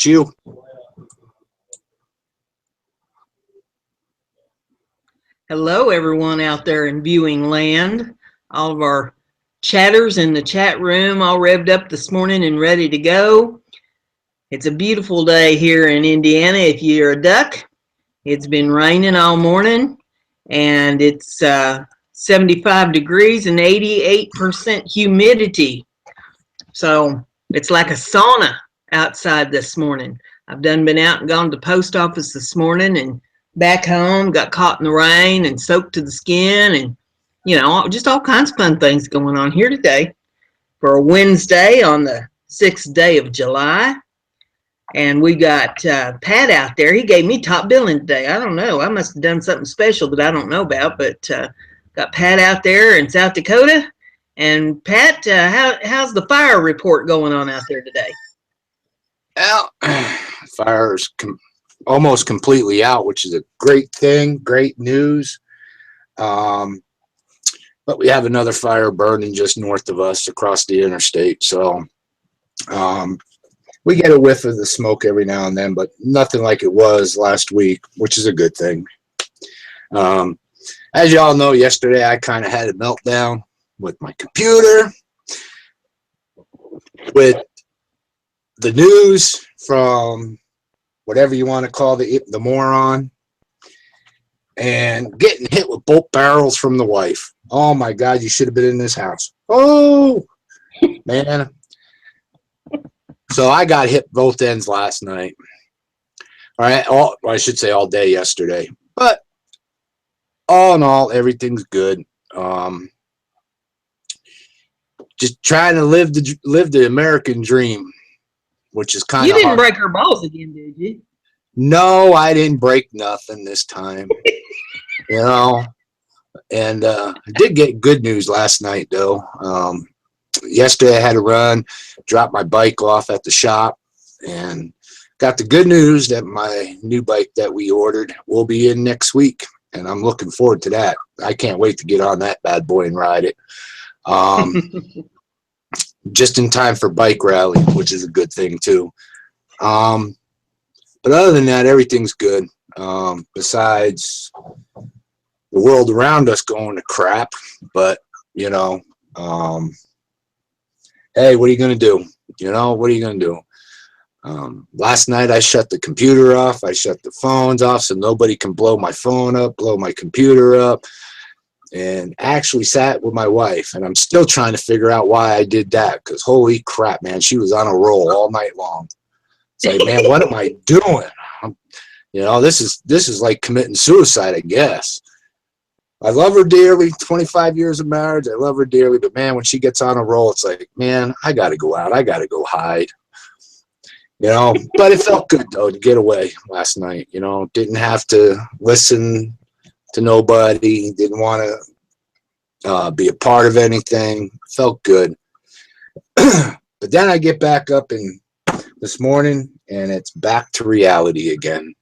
Chew. Hello, everyone out there in viewing land. All of our chatters in the chat room all revved up this morning and ready to go. It's a beautiful day here in Indiana if you're a duck. It's been raining all morning, and it's 75 degrees and 88% humidity. So it's like a sauna outside this morning. I've been out and gone to the post office this morning and back home, got caught in the rain and soaked to the skin, and just all kinds of fun things going on here today for a Wednesday on the 6th day of July. And we got Pat out there. He gave me top billing today. I don't know. I must have done something special that I don't know about, but got Pat out there in South Dakota. And Pat, how's the fire report going on out there today? Well, fire's almost completely out, which is a great thing, great news. But we have another fire burning just north of us across the interstate. So we get a whiff of the smoke every now and then, but nothing like it was last week, which is a good thing. As y'all know, yesterday I kind of had a meltdown with my computer, with the news from whatever you want to call the moron, and getting hit with both barrels from the wife. Oh my God, you should have been in this house. Oh, man. So I got hit both ends last night. All right, I should say all day yesterday. But all in all, everything's good. Just trying to live the American dream, which is kind of hard. You didn't break her balls again, did you? No, I didn't break nothing this time. And I did get good news last night, though. Yesterday I had to run, drop my bike off at the shop, and got the good news that my new bike that we ordered will be in next week, and I'm looking forward to that. I can't wait to get on that bad boy and ride it. Just in time for bike rally, which is a good thing too. But other than that, everything's good. Besides the world around us going to crap, but hey, what are you going to do? What are you going to do? Last night I shut the computer off. I shut the phones off so nobody can blow my phone up, blow my computer up, and actually sat with my wife. And I'm still trying to figure out why I did that, because holy crap, man, she was on a roll all night long. It's like, man, what am I doing? This is like committing suicide, I guess. I love her dearly, 25 years of marriage. I love her dearly. But, man, when she gets on a roll, it's like, man, I got to go out. I got to go hide. But it felt good, though, to get away last night. Didn't have to listen to nobody. Didn't want to be a part of anything. Felt good. But then I get back up this morning, and it's back to reality again.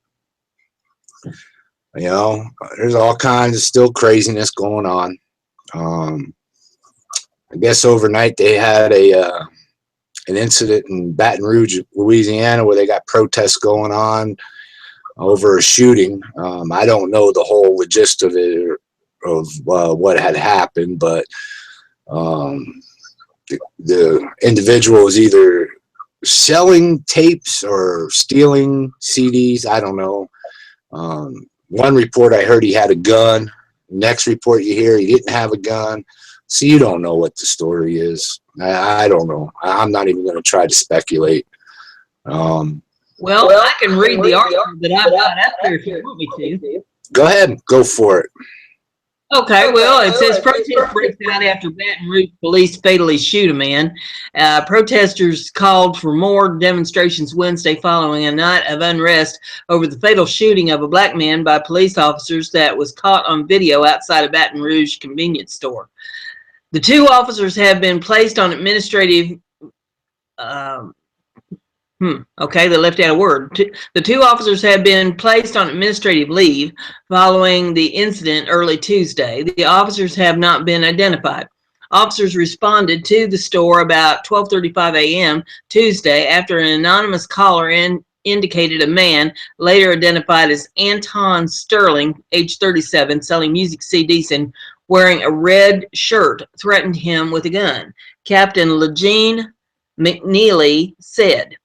There's all kinds of still craziness going on. I guess overnight they had an incident in Baton Rouge, Louisiana, where they got protests going on over a shooting. I don't know the whole gist of it, of what had happened, but the individual was either selling tapes or stealing CDs. I don't know. One report I heard he had a gun. Next report you hear he didn't have a gun. So you don't know what the story is. I don't know. I'm not even going to try to speculate. Well, I can read the article that I've got up there if you want me to. Go ahead. Go for it. Okay, well, it says protest breaks out after Baton Rouge police fatally shoot a man. Protesters called for more demonstrations Wednesday following a night of unrest over the fatal shooting of a black man by police officers that was caught on video outside a Baton Rouge convenience store. The two officers have been placed on administrative Okay, they left out a word. The two officers have been placed on administrative leave following the incident early Tuesday. The officers have not been identified. Officers responded to the store about 12:35 a.m. Tuesday after an anonymous caller indicated a man, later identified as Anton Sterling, age 37, selling music CDs and wearing a red shirt, threatened him with a gun. Captain Legene McNeely said.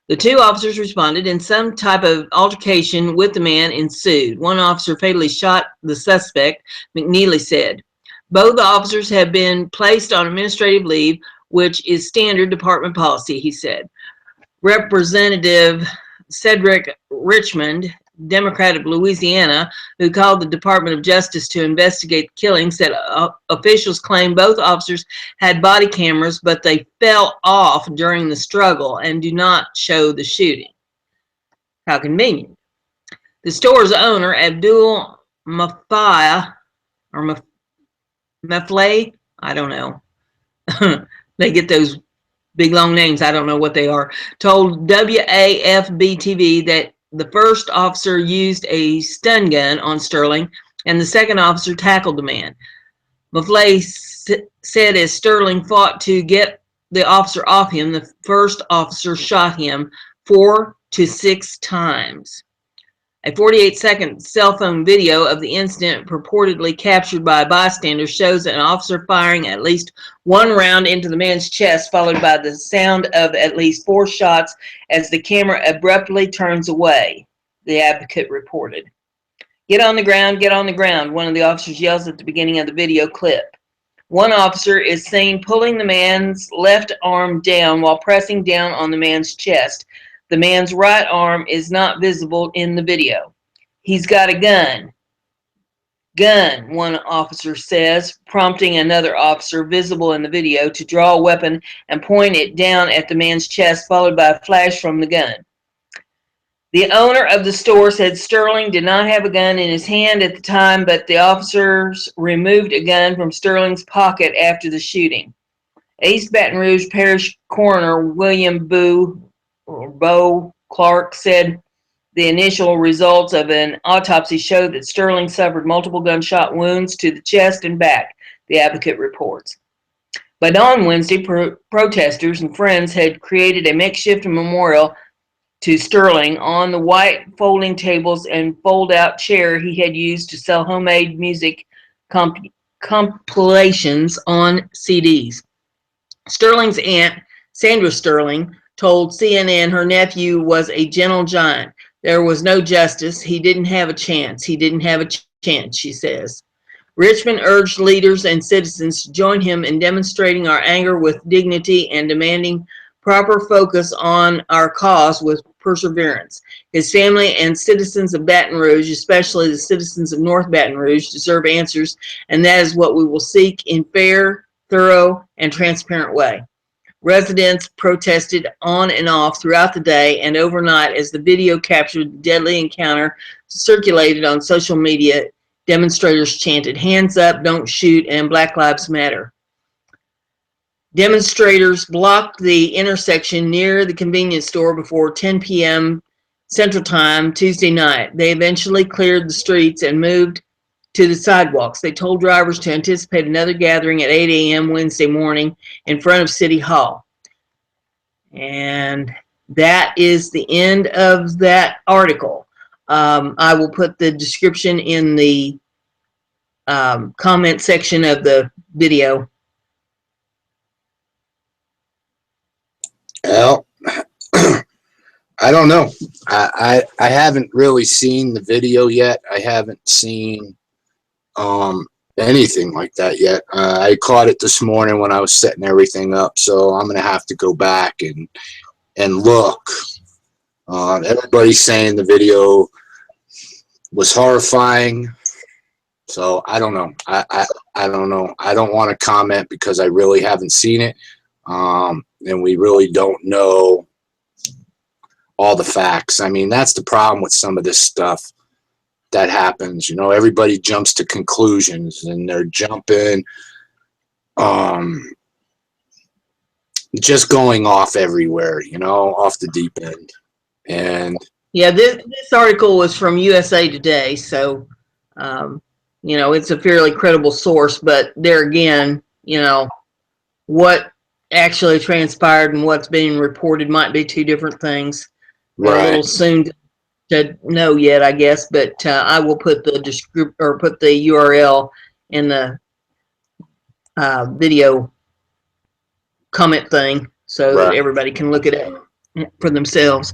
The two officers responded, and some type of altercation with the man ensued. One officer fatally shot the suspect, McNeely said. Both officers have been placed on administrative leave, which is standard department policy, he said. Representative Cedric Richmond, Democrat of Louisiana, who called the Department of Justice to investigate the killing, said officials claim both officers had body cameras, but they fell off during the struggle and do not show the shooting. How convenient. The store's owner, Abdul Mafia, or Maflay, I don't know. They get those big long names, I don't know what they are, told WAFB-TV that the first officer used a stun gun on Sterling and the second officer tackled the man. Maflay said as Sterling fought to get the officer off him, the first officer shot him 4 to 6 times. A 48-second cell phone video of the incident purportedly captured by a bystander shows an officer firing at least one round into the man's chest, followed by the sound of at least 4 shots as the camera abruptly turns away, the advocate reported. Get on the ground, one of the officers yells at the beginning of the video clip. One officer is seen pulling the man's left arm down while pressing down on the man's chest. The man's right arm is not visible in the video. He's got a gun. Gun, one officer says, prompting another officer visible in the video to draw a weapon and point it down at the man's chest, followed by a flash from the gun. The owner of the store said Sterling did not have a gun in his hand at the time, but the officers removed a gun from Sterling's pocket after the shooting. East Baton Rouge Parish Coroner William Bo Clark said the initial results of an autopsy showed that Sterling suffered multiple gunshot wounds to the chest and back, the advocate reports. By dawn Wednesday, protesters and friends had created a makeshift memorial to Sterling on the white folding tables and fold-out chair he had used to sell homemade music compilations on CDs. Sterling's aunt, Sandra Sterling, told CNN her nephew was a gentle giant. There was no justice. He didn't have a chance. He didn't have a chance, she says. Richmond urged leaders and citizens to join him in demonstrating our anger with dignity and demanding proper focus on our cause with perseverance. His family and citizens of Baton Rouge, especially the citizens of North Baton Rouge, deserve answers, and that is what we will seek in fair, thorough, and transparent way. Residents protested on and off throughout the day and overnight as the video captured the deadly encounter circulated on social media. Demonstrators chanted, "Hands up, don't shoot," and "Black Lives Matter." Demonstrators blocked the intersection near the convenience store before 10 p.m. Central Time Tuesday night. They eventually cleared the streets and moved to the sidewalks. They told drivers to anticipate another gathering at 8 a.m. Wednesday morning in front of City Hall. And that is the end of that article. I will put the description in the comment section of the video. Well, I don't know. I haven't really seen the video yet. I haven't seen anything like that yet. I caught it this morning when I was setting everything up, so I'm gonna have to go back and look. Everybody's saying the video was horrifying, so I don't know. I don't know. I don't want to comment because I really haven't seen it, and we really don't know all the facts. I mean, that's the problem with some of this stuff that happens. You know, everybody jumps to conclusions and they're jumping, just going off everywhere, you know, off the deep end. And yeah, this article was from USA Today, so you know, it's a fairly credible source, but there again, you know, what actually transpired and what's being reported might be two different things. a little Right. soon to know yet, I guess. But I will put the put the URL in the video comment thing so that Right. everybody can look at it for themselves.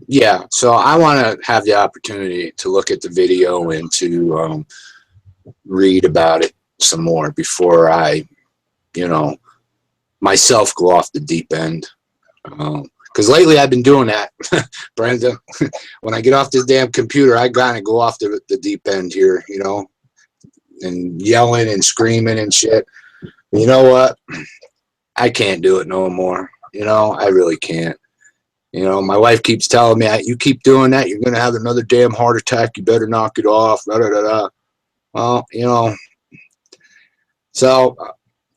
Yeah, so I want to have the opportunity to look at the video and to read about it some more before I, you know, myself go off the deep end. Because lately I've been doing that, Brenda. When I get off this damn computer, I gotta go off the deep end here, you know, and yelling and screaming and shit. You know what? I can't do it no more. You know, I really can't. You know, my wife keeps telling me, you keep doing that, you're going to have another damn heart attack. You better knock it off. Da, da, da, da. Well, you know, so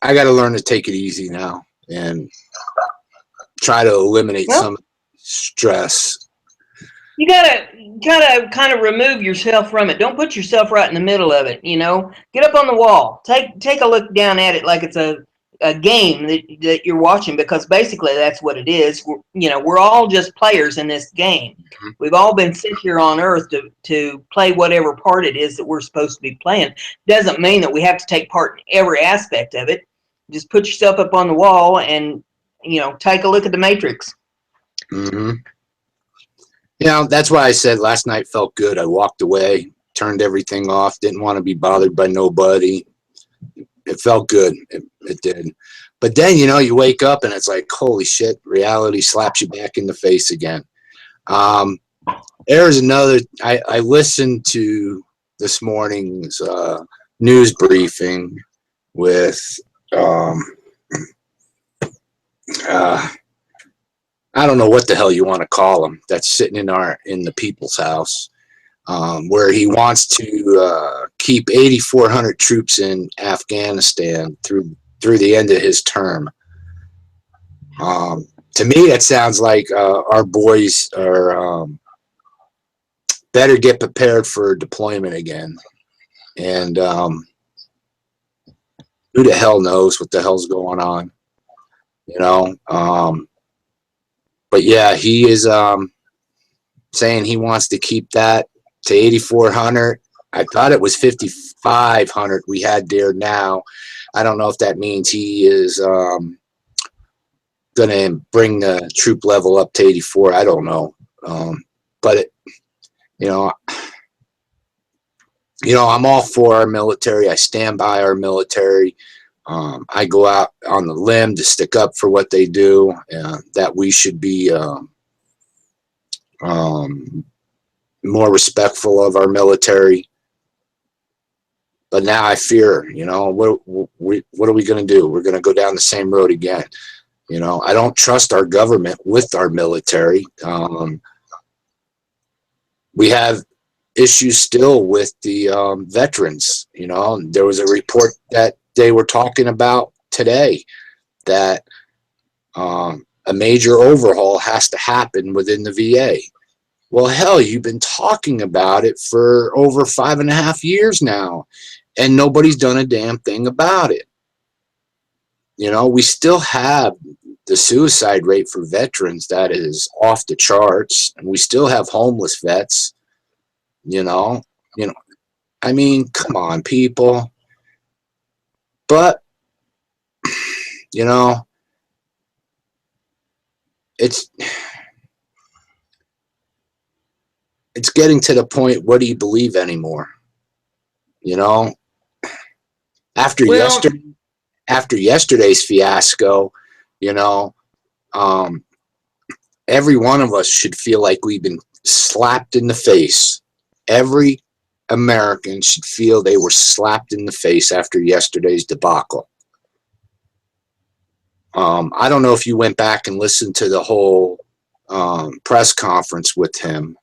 I got to learn to take it easy now and try to eliminate Well, some stress. you gotta kind of remove yourself from it. Don't put yourself right in the middle of it. You know, get up on the wall. Take a look down at it like it's a game that you're watching, because basically that's what it is. We're all just players in this game. We've all been sent here on earth to play whatever part it is that we're supposed to be playing. Doesn't mean that we have to take part in every aspect of it. Just put yourself up on the wall and, take a look at the Matrix. Mm-hmm. You know, that's why I said last night felt good. I walked away, turned everything off, didn't want to be bothered by nobody. It felt good. It did. But then, you know, you wake up and it's like, holy shit, reality slaps you back in the face again. There's another, I listened to this morning's news briefing with, I don't know what the hell you want to call him, that's sitting in the people's house, where he wants to keep 8,400 troops in Afghanistan through the end of his term. To me, that sounds like our boys are better get prepared for deployment again. And who the hell knows what the hell's going on, you know? But yeah, he is saying he wants to keep that to 8,400. I thought it was 5,500 we had there now. I don't know if that means he is going to bring the troop level up to 84. I don't know. But it, you know, I'm all for our military. I stand by our military. I go out on the limb to stick up for what they do, that we should be more respectful of our military. But now I fear, what are we going to do? We're going to go down the same road again. I don't trust our government with our military. We have issues still with the veterans. There was a report that they were talking about today that a major overhaul has to happen within the VA. Well, hell, you've been talking about it for over 5.5 years now, and nobody's done a damn thing about it. We still have the suicide rate for veterans that is off the charts, and we still have homeless vets. I mean, come on, people. But it's getting to the point, what do you believe anymore? After Well, yesterday's fiasco, every one of us should feel like we've been slapped in the face. Every American should feel they were slapped in the face after yesterday's debacle. I don't know if you went back and listened to the whole press conference with him.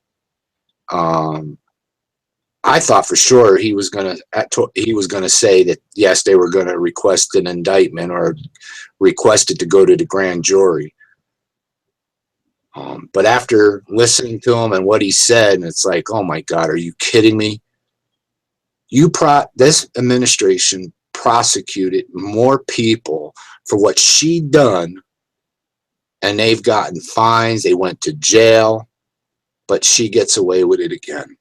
I thought for sure he was gonna say that yes, they were gonna request an indictment or request it to go to the grand jury. But after listening to him and what he said, it's like, oh my God, are you kidding me? This administration prosecuted more people for what she done and they've gotten fines. They went to jail, but she gets away with it again.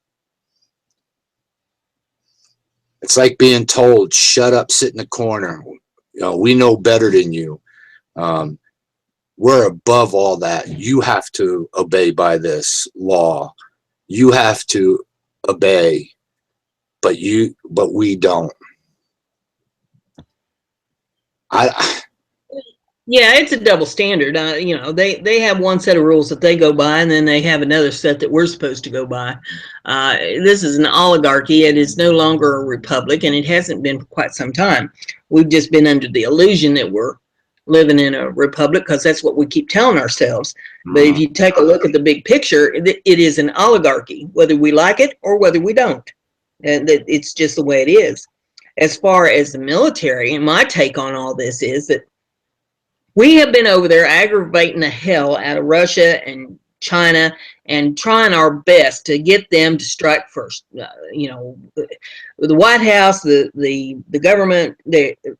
It's like being told, shut up, sit in the corner. You know, we know better than you. We're above all that. You have to obey by this law. You have to obey, but we don't. Yeah, it's a double standard. You know, they have one set of rules that they go by, and then they have another set that we're supposed to go by. This is an oligarchy. It is no longer a republic, and it hasn't been for quite some time. We've just been under the illusion that we're living in a republic because that's what we keep telling ourselves. But if you take a look at the big picture, it is an oligarchy, whether we like it or whether we don't. And it's just the way it is. As far as the military, and my take on all this is that we have been over there aggravating the hell out of Russia and China and trying our best to get them to strike first. You know, the White House, the government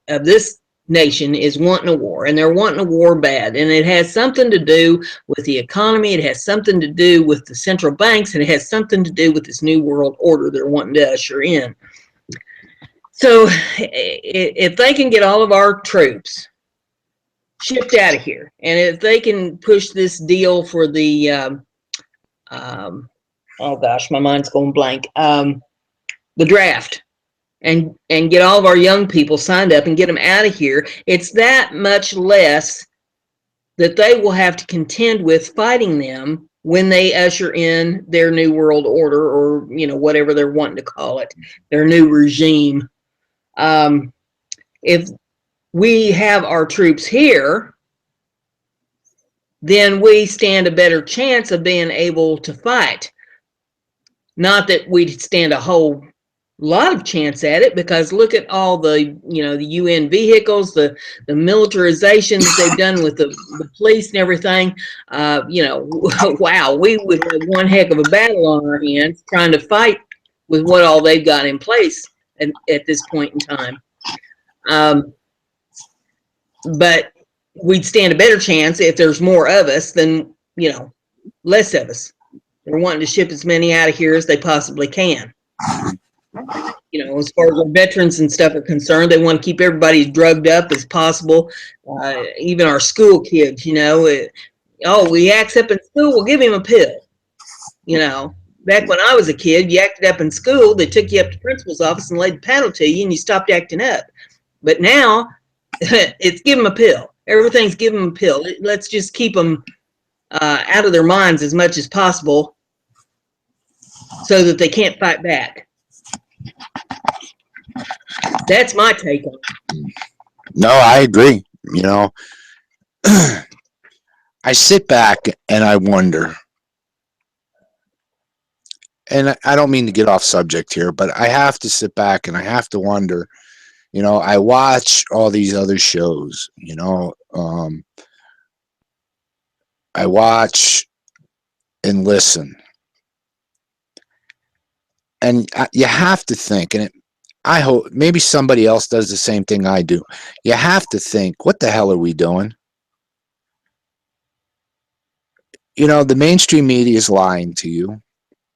of this nation is wanting a war, and they're wanting a war bad. And it has something to do with the economy. It has something to do with the central banks, and it has something to do with this new world order they're wanting to usher in. So if they can get all of our troops shipped out of here, and if they can push this deal for the oh gosh, my mind's going blank, the draft, and get all of our young people signed up and get them out of here, it's that much less that they will have to contend with fighting them when they usher in their new world order, or you know, whatever they're wanting to call it, their new regime. If we have our troops here, then we stand a better chance of being able to fight. Not that we'd stand a whole lot of chance at it, because look at all the, you know, the UN vehicles, the militarization that they've done with the police and everything. You know, wow, we would have one heck of a battle on our hands trying to fight with what all they've got in place at this point in time. But we'd stand a better chance if there's more of us than, you know, less of us. They're wanting to ship as many out of here as they possibly can. You know, as far as our veterans and stuff are concerned, they want to keep everybody as drugged up as possible. Even our school kids, you know, oh, we acts up in school, we'll give him a pill. You know, back when I was a kid, you acted up in school, they took you up to the principal's office and laid the paddle to you, and you stopped acting up. But now, it's give them a pill. Everything's give them a pill. Let's just keep them out of their minds as much as possible so that they can't fight back. That's my take on it. No, I agree. You know, I sit back and I wonder, and I don't mean to get off subject here, but I have to sit back and I have to wonder. You know, I watch all these other shows, you know, I watch and listen. And you have to think, and I hope maybe somebody else does the same thing I do. You have to think, what the hell are we doing? You know, the mainstream media is lying to you.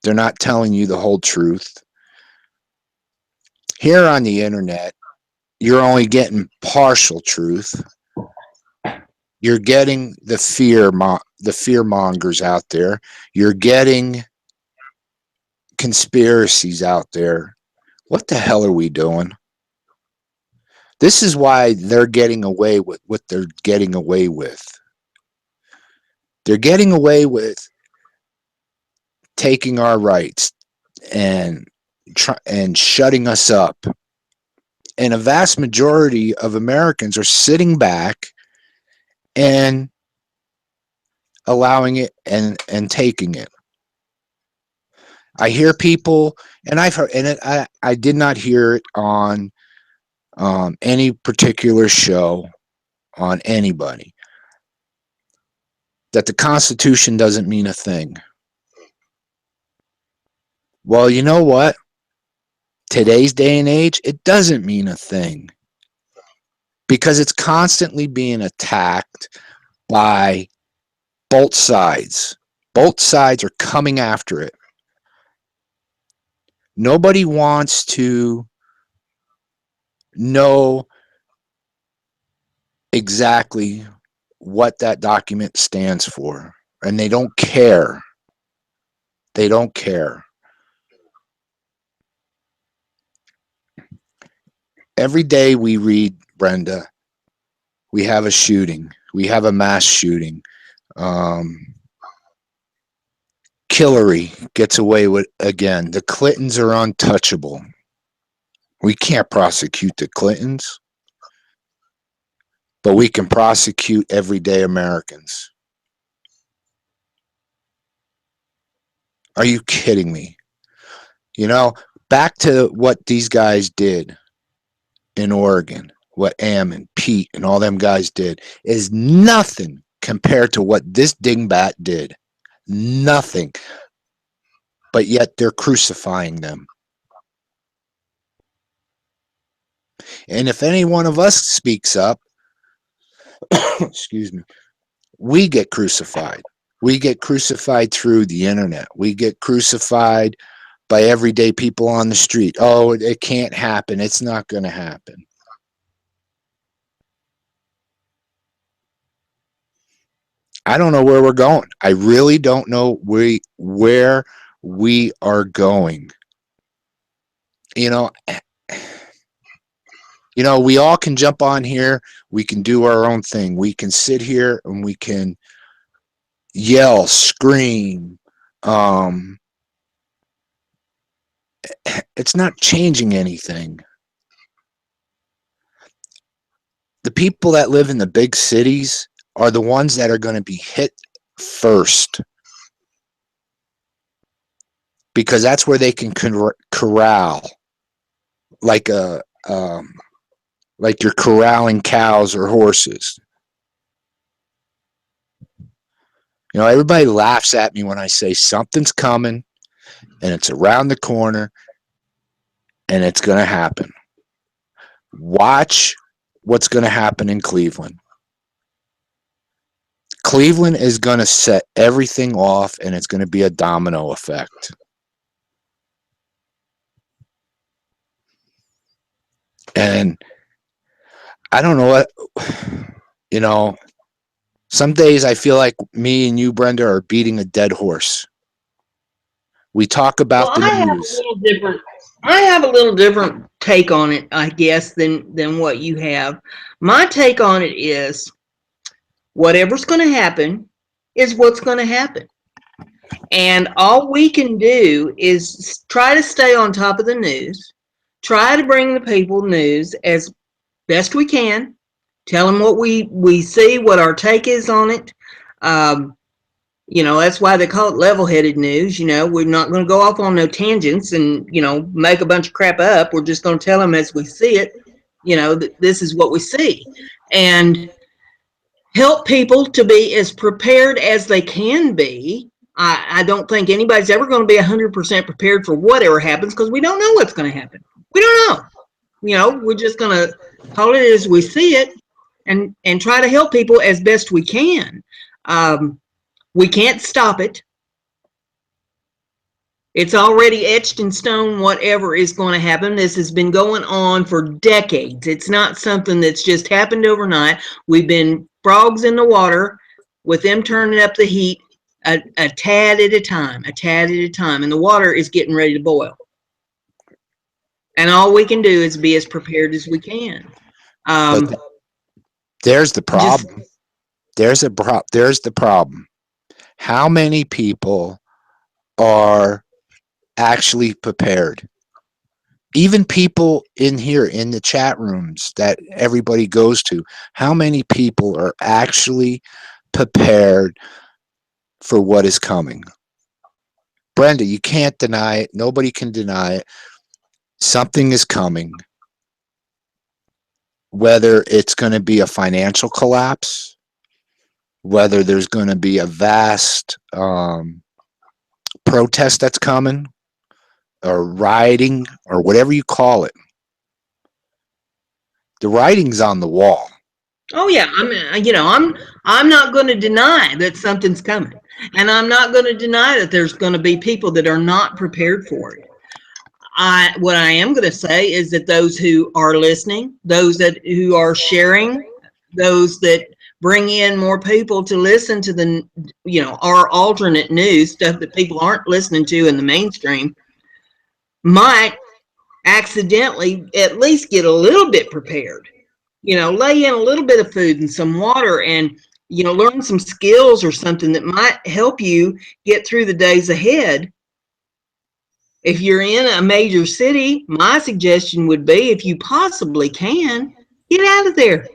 They're not telling you the whole truth. Here on the internet, you're only getting partial truth. You're getting the fear mongers out there. You're getting conspiracies out there. What the hell are we doing? This is why they're getting away with what they're getting away with. They're getting away with taking our rights and shutting us up. And a vast majority of Americans are sitting back and allowing it and taking it. I hear people, and I've heard, and I did not hear it on any particular show on anybody, that the Constitution doesn't mean a thing. Well, you know what? Today's day and age, it doesn't mean a thing, because it's constantly being attacked by Both sides. Both sides are coming after it. Nobody wants to know exactly what that document stands for. And they don't care. They don't care. Every day we read, Brenda, we have a shooting. We have a mass shooting. Um, Hillary gets away with again. The Clintons are untouchable. We can't prosecute the Clintons, but we can prosecute everyday Americans. Are you kidding me? You know, back to what these guys did in Oregon, what Am and Pete and all them guys did is nothing compared to what this dingbat did. Nothing. But yet they're crucifying them. And if any one of us speaks up, excuse me, we get crucified. We get crucified through the internet. We get crucified by everyday people on the street. Oh, it can't happen. It's not going to happen. I don't know where we're going. I really don't know where we are going. You know, we all can jump on here. We can do our own thing. We can sit here and we can yell, scream. It's not changing anything. The people that live in the big cities are the ones that are going to be hit first, because that's where they can corral, like like you're corralling cows or horses. Everybody laughs at me when I say something's coming and it's around the corner and it's going to happen. Watch what's going to happen in Cleveland. Cleveland is going to set everything off, and it's going to be a domino effect. And I don't know what, some days I feel like me and you, Brenda, are beating a dead horse. We talk about the news. I have a little different take on it, I guess, than what you have. My take on it is whatever's going to happen is what's going to happen. And all we can do is try to stay on top of the news, try to bring the people news as best we can, tell them what we see, what our take is on it. That's why they call it level-headed news. We're not going to go off on no tangents and, make a bunch of crap up. We're just going to tell them as we see it, this is what we see. And help people to be as prepared as they can be. I don't think anybody's ever going to be 100% prepared for whatever happens, because we don't know what's going to happen. We don't know. We're just going to call it as we see it and try to help people as best we can. We can't stop it. It's already etched in stone whatever is going to happen. This has been going on for decades. It's not something that's just happened overnight. We've been frogs in the water with them turning up the heat a tad at a time, and the water is getting ready to boil. And all we can do is be as prepared as we can. But there's the problem. There's the problem. How many people are actually prepared? Even people in here in the chat rooms that everybody goes to, how many people are actually prepared for what is coming? Brenda, you can't deny it. Nobody can deny it. Something is coming. Whether it's going to be a financial collapse, whether there's going to be a vast protest that's coming, or rioting, or whatever you call it. The writing's on the wall. Oh yeah, I'm not going to deny that something's coming, and I'm not going to deny that there's going to be people that are not prepared for it. What I am going to say is that those who are listening, those that who are sharing, those that bring in more people to listen to the our alternate news stuff that people aren't listening to in the mainstream might accidentally at least get a little bit prepared. Lay in a little bit of food and some water, and learn some skills or something that might help you get through the days ahead. If you're in a major city, my suggestion would be, if you possibly can, get out of there.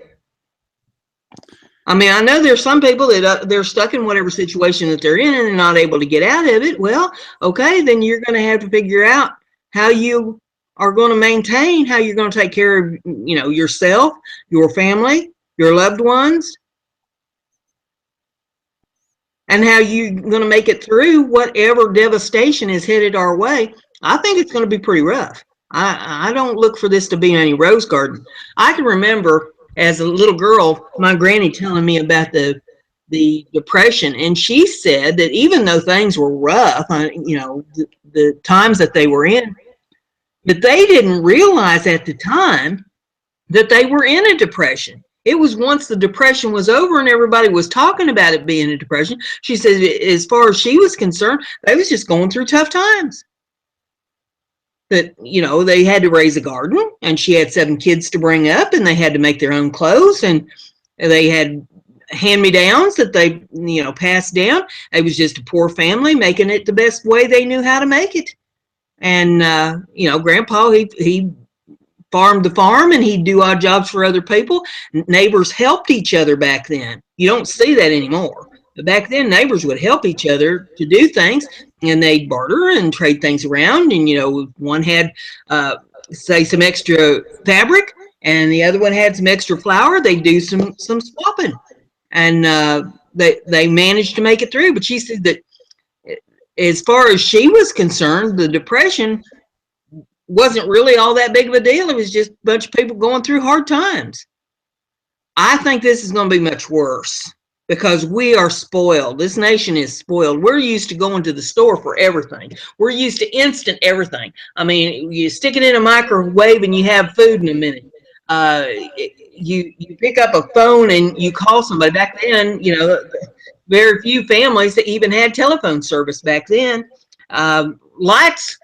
I mean, I know there's some people that they're stuck in whatever situation that they're in and they're not able to get out of it. Well, okay, then you're going to have to figure out how you are going to maintain, how you're going to take care of, yourself, your family, your loved ones, and how you're going to make it through whatever devastation is headed our way. I think it's going to be pretty rough. I don't look for this to be any rose garden. I can remember as a little girl, my granny telling me about the depression, and she said that even though things were rough, the times that they were in, that they didn't realize at the time that they were in a depression. It was once the depression was over and everybody was talking about it being a depression. She said, as far as she was concerned, they was just going through tough times. That, they had to raise a garden, and she had 7 kids to bring up, and they had to make their own clothes, and they had hand-me-downs that they, passed down. It was just a poor family making it the best way they knew how to make it. And, Grandpa, he farmed the farm, and he'd do odd jobs for other people. Neighbors helped each other back then. You don't see that anymore. But back then, neighbors would help each other to do things, and they'd barter and trade things around. And, one had, say, some extra fabric, and the other one had some extra flour. They'd do some swapping, and they managed to make it through. But she said that as far as she was concerned, the Depression wasn't really all that big of a deal. It was just a bunch of people going through hard times. I think this is going to be much worse because we are spoiled. This nation is spoiled. We're used to going to the store for everything. We're used to instant everything. I mean, you stick it in a microwave and you have food in a minute. You pick up a phone and you call somebody. Back then, very few families that even had telephone service back then. Lights,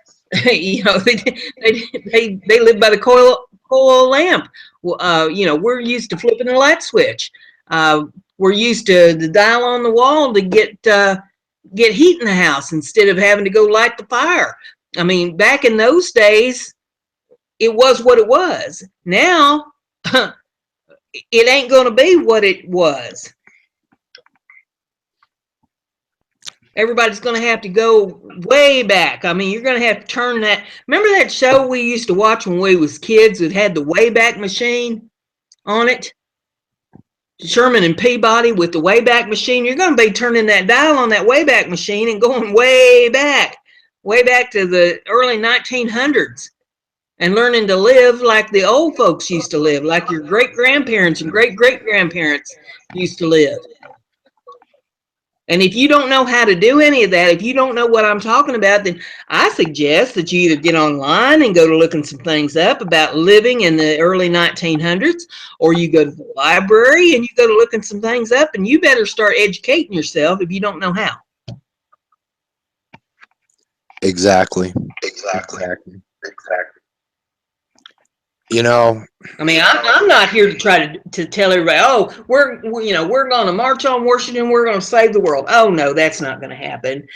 they live by the coil lamp. We're used to flipping a light switch. We're used to the dial on the wall to get heat in the house instead of having to go light the fire. I mean, back in those days, it was what it was. Now, it ain't going to be what it was. Everybody's going to have to go way back. I mean, you're going to have to turn that. Remember that show we used to watch when we was kids that had the Wayback Machine on it? Sherman and Peabody with the Wayback Machine. You're going to be turning that dial on that Wayback Machine and going way back to the early 1900s, and learning to live like the old folks used to live, like your great-grandparents and great-great-grandparents used to live. And if you don't know how to do any of that, if you don't know what I'm talking about, then I suggest that you either get online and go to looking some things up about living in the early 1900s, or you go to the library and you go to looking some things up, and you better start educating yourself if you don't know how. Exactly. I mean, I'm not here to try to tell everybody, oh, we're going to march on Washington, we're going to save the world. Oh no, that's not going to happen.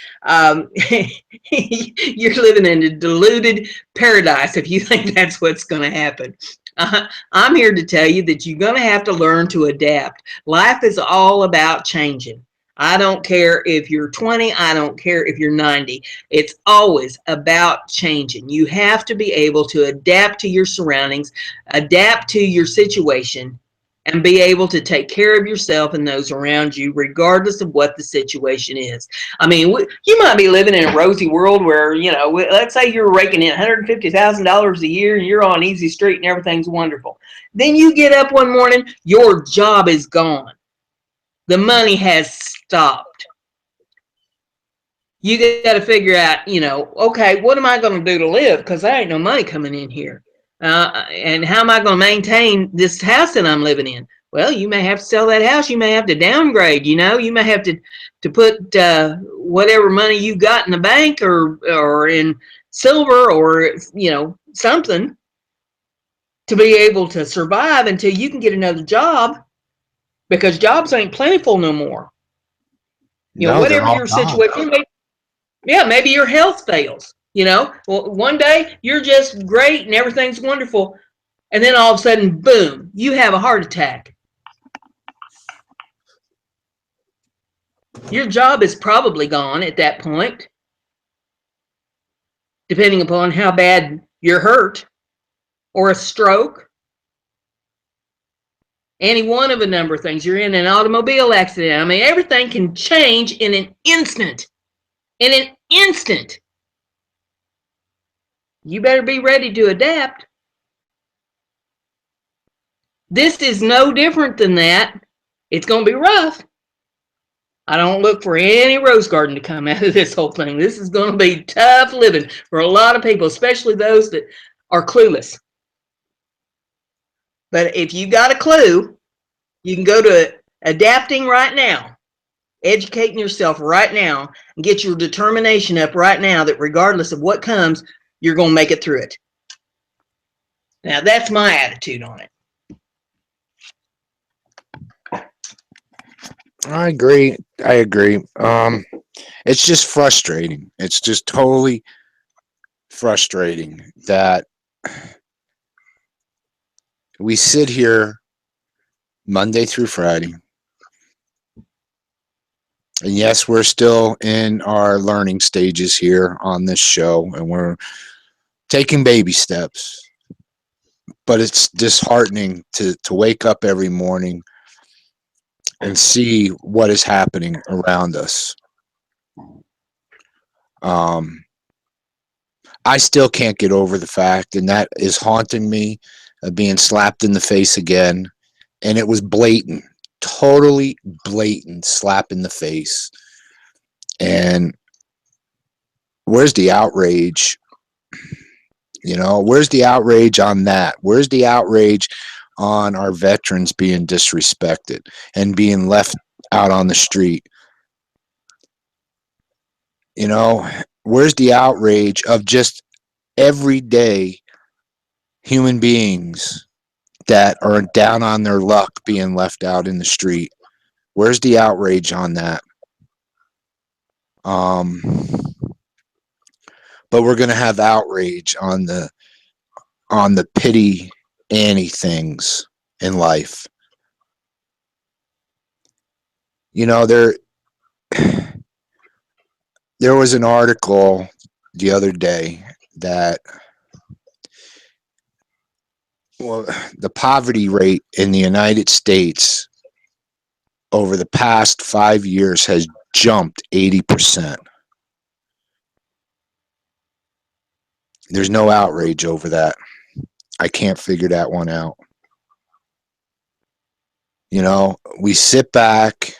You're living in a deluded paradise if you think that's what's going to happen. I'm here to tell you that you're going to have to learn to adapt. Life is all about changing. I don't care if you're 20. I don't care if you're 90. It's always about changing. You have to be able to adapt to your surroundings, adapt to your situation, and be able to take care of yourself and those around you, regardless of what the situation is. I mean, you might be living in a rosy world where, you know, let's say you're raking in $150,000 a year and you're on easy street and everything's wonderful. Then you get up one morning, your job is gone. The money has stopped. You got to figure out, you know, okay, what am I going to do to live? Because there ain't no money coming in here. And how am I going to maintain this house that I'm living in? Well, you may have to sell that house. You may have to downgrade. You know, you may have to put whatever money you got in the bank or in silver or, you know, something to be able to survive until you can get another job, because jobs ain't plentiful no more. You know, No, they're whatever all your gone. situation, maybe your health fails. You know, well, one day you're just great and everything's wonderful, and then all of a sudden, boom, you have a heart attack. Your job is probably gone at that point, depending upon how bad you're hurt, or a stroke. Any one of a number of things. You're in an automobile accident. I mean, everything can change in an instant. In an instant. You better be ready to adapt. This is no different than that. It's going to be rough. I don't look for any rose garden to come out of this whole thing. This is going to be tough living for a lot of people, especially those that are clueless. But if you got a clue, you can go to adapting right now, educating yourself right now, and get your determination up right now that regardless of what comes, you're going to make it through it. Now, that's my attitude on it. I agree. I agree. It's just frustrating. It's just totally frustrating that we sit here Monday through Friday. And yes, we're still in our learning stages here on this show, and we're taking baby steps. But it's disheartening to wake up every morning and see what is happening around us. I still can't get over the fact, and that is haunting me, of being slapped in the face again. And it was blatant, totally blatant slap in the face. And where's the outrage? You know, where's the outrage on that? Where's the outrage on our veterans being disrespected and being left out on the street? You know, where's the outrage of just everyday human beings that are down on their luck being left out in the street? Where's the outrage on that? But we're going to have outrage on the pity Annie things in life. You know, there was an article the other day that, well, the poverty rate in the United States over the past 5 years has jumped 80%. There's no outrage over that. I can't figure that one out. You know, we sit back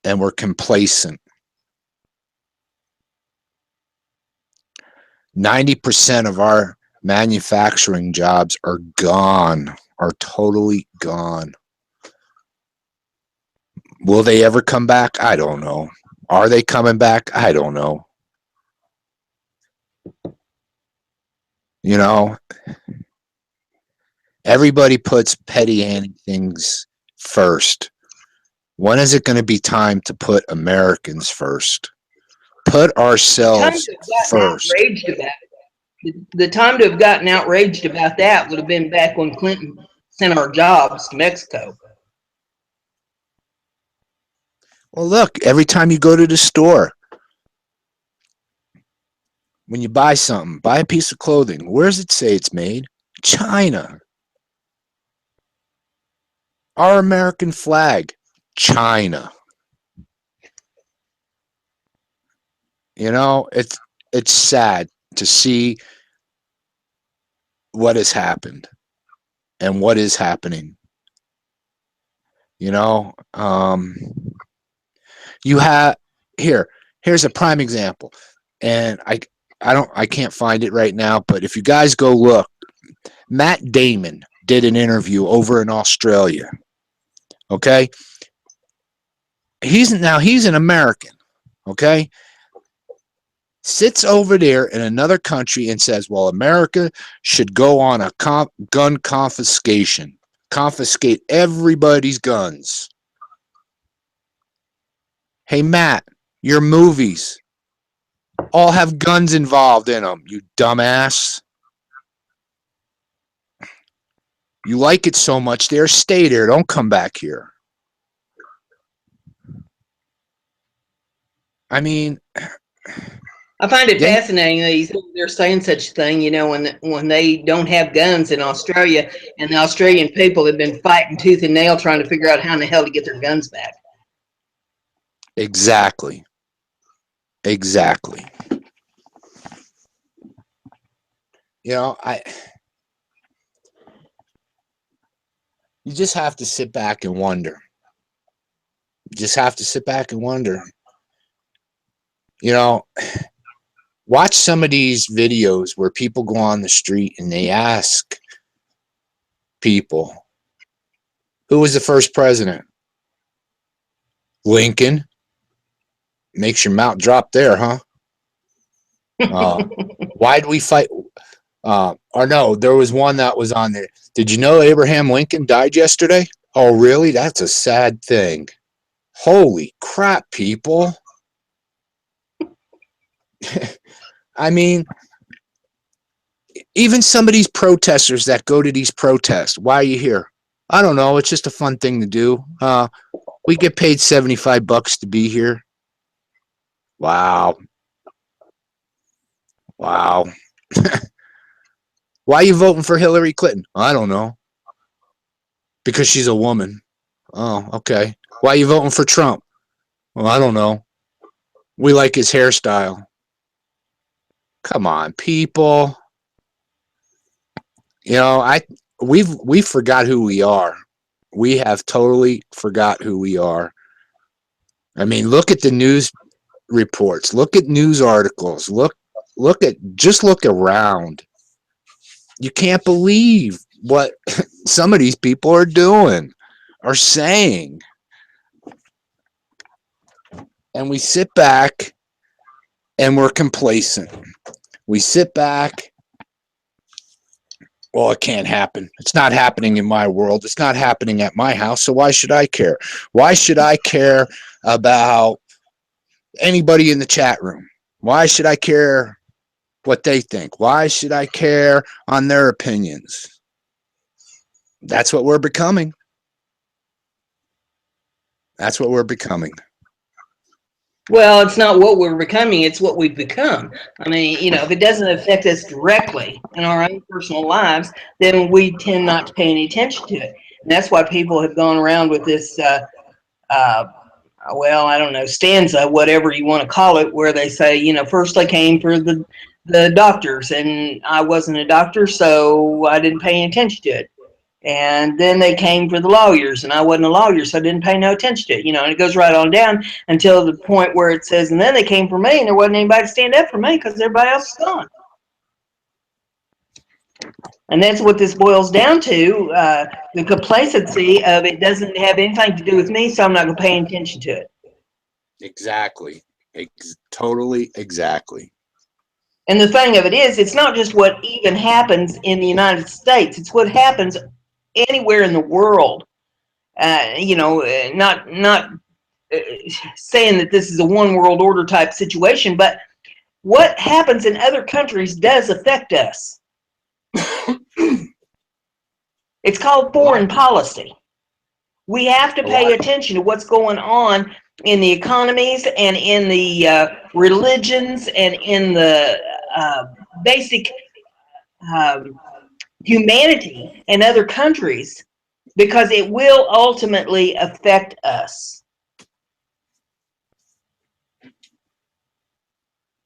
and we're complacent. 90% of our manufacturing jobs are gone, are totally gone. Will they ever come back? I don't know. Are they coming back? I don't know. You know, everybody puts petty Annie things first. When is it going to be time to put Americans first? Put ourselves first. The time to have gotten outraged about that would have been back when Clinton sent our jobs to Mexico. Well, look, every time you go to the store, when you buy something, buy a piece of clothing, where does it say it's made? China. Our American flag, China. It's sad to see what has happened and what is happening. You know, you have here. Here's a prime example, and I can't find it right now. But if you guys go look, Matt Damon did an interview over in Australia. Okay, he's an American. Okay, sits over there in another country and says, well, America should go on a gun confiscation, confiscate everybody's guns. Hey, Matt, your movies all have guns involved in them, you dumbass. You like it so much there, stay there. Don't come back here. I mean, I find it yeah, fascinating that they're saying such a thing, when they don't have guns in Australia, and the Australian people have been fighting tooth and nail trying to figure out how in the hell to get their guns back. exactly. Exactly. I you just have to sit back and wonder. You just have to sit back and wonder. You know, watch some of these videos where people go on the street and they ask people, who was the first president? Lincoln. Makes your mouth drop there, huh? Why did we fight? Or no, there was one that was on there. Did you know Abraham Lincoln died yesterday? Oh, really? That's a sad thing. Holy crap, people. I mean, even some of these protesters that go to these protests, why are you here? I don't know. It's just a fun thing to do. We get paid $75 to be here. Wow. Wow. Why are you voting for Hillary Clinton? I don't know. Because she's a woman. Oh, okay. Why are you voting for Trump? Well, I don't know. We like his hairstyle. Come on, people. We've forgot who we are. We have totally forgot who we are. I mean, look at the news reports. Look at news articles. Look around. You can't believe what some of these people are doing, are saying. And we sit back and we're complacent. We sit back. Well, it can't happen. It's not happening in my world. It's not happening at my house. So why should I care? Why should I care about anybody in the chat room? Why should I care what they think? Why should I care on their opinions? That's what we're becoming. That's what we're becoming. Well, it's not what we're becoming, it's what we've become. I mean, if it doesn't affect us directly in our own personal lives, then we tend not to pay any attention to it. And that's why people have gone around with this, well, I don't know, stanza, whatever you want to call it, where they say, first I came for the doctors, and I wasn't a doctor, so I didn't pay any attention to it. And then they came for the lawyers, and I wasn't a lawyer, so I didn't pay no attention to it. And it goes right on down until the point where it says, and then they came for me, and there wasn't anybody to stand up for me because everybody else is gone. And that's what this boils down to, the complacency of it doesn't have anything to do with me, so I'm not going to pay attention to it. Exactly. Totally exactly. And the thing of it is, it's not just what even happens in the United States. It's what happens anywhere in the world. Not saying that this is a one world order type situation, but what happens in other countries does affect us. It's called foreign policy. We have to pay attention to what's going on in the economies and in the religions and in the basic humanity in other countries. because it will ultimately affect us.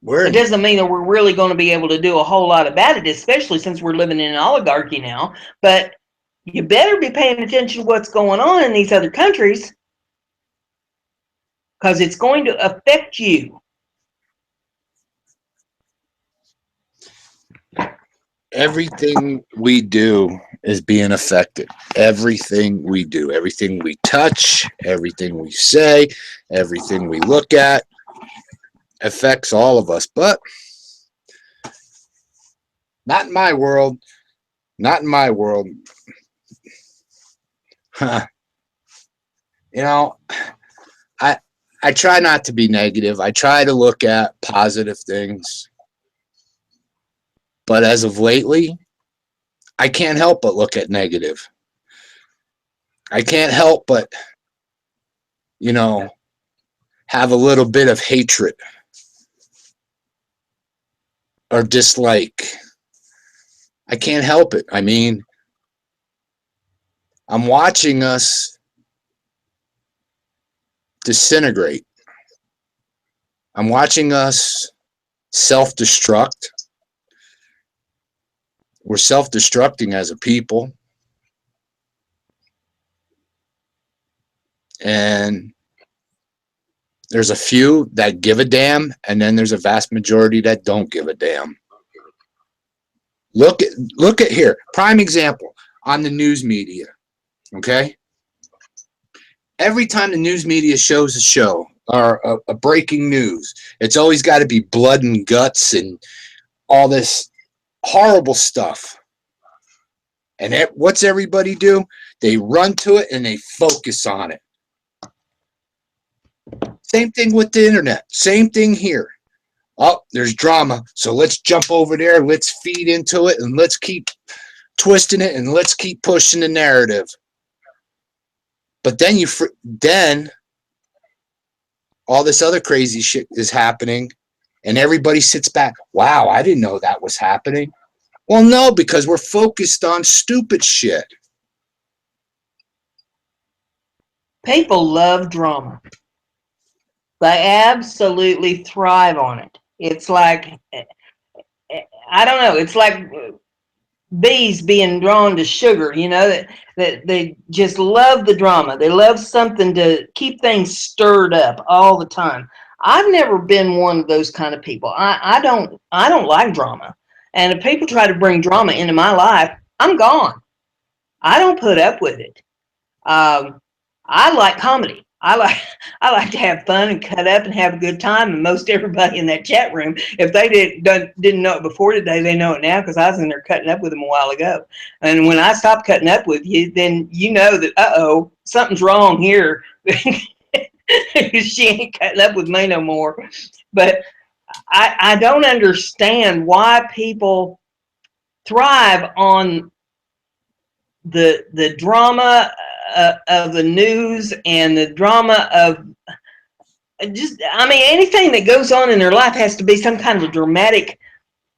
It doesn't mean that we're really going to be able to do a whole lot about it, especially since we're living in an oligarchy now. But you better be paying attention to what's going on in these other countries, because it's going to affect you. Everything we do is being affected. Everything we do, everything we touch, everything we say, everything we look at affects all of us. But not in my world. Not in my world. You know, I try not to be negative. I try to look at positive things. But as of lately, I can't help but look at negative. I can't help but, you know, have a little bit of hatred or dislike. I can't help it. I mean, I'm watching us disintegrate. I'm watching us self-destruct. We're self-destructing as a people. And there's a few that give a damn, and then there's a vast majority that don't give a damn. Look at here. Prime example on the news media. Okay? Every time the news media shows a show or a breaking news, it's always got to be blood and guts and all this horrible stuff. And what's everybody do? They run to it and they focus on it. Same thing with the internet. Same thing here. Oh, there's drama. So let's jump over there. Let's feed into it and let's keep twisting it and let's keep pushing the narrative. But then all this other crazy shit is happening and everybody sits back. Wow, I didn't know that was happening. Well, no, because we're focused on stupid shit. People love drama. They absolutely thrive on it. It's like, I don't know, it's like bees being drawn to sugar, you know, that they just love the drama. They love something to keep things stirred up all the time. I've never been one of those kind of people. I don't like drama. And if people try to bring drama into my life, I'm gone. I don't put up with it. I like comedy. I like to have fun and cut up and have a good time. And most everybody in that chat room, if they didn't know it before today, they know it now because I was in there cutting up with them a while ago. And when I stop cutting up with you, then you know that something's wrong here. She ain't cutting up with me no more. But I don't understand why people thrive on the drama of the news and the drama of just, I mean, anything that goes on in their life has to be some kind of a dramatic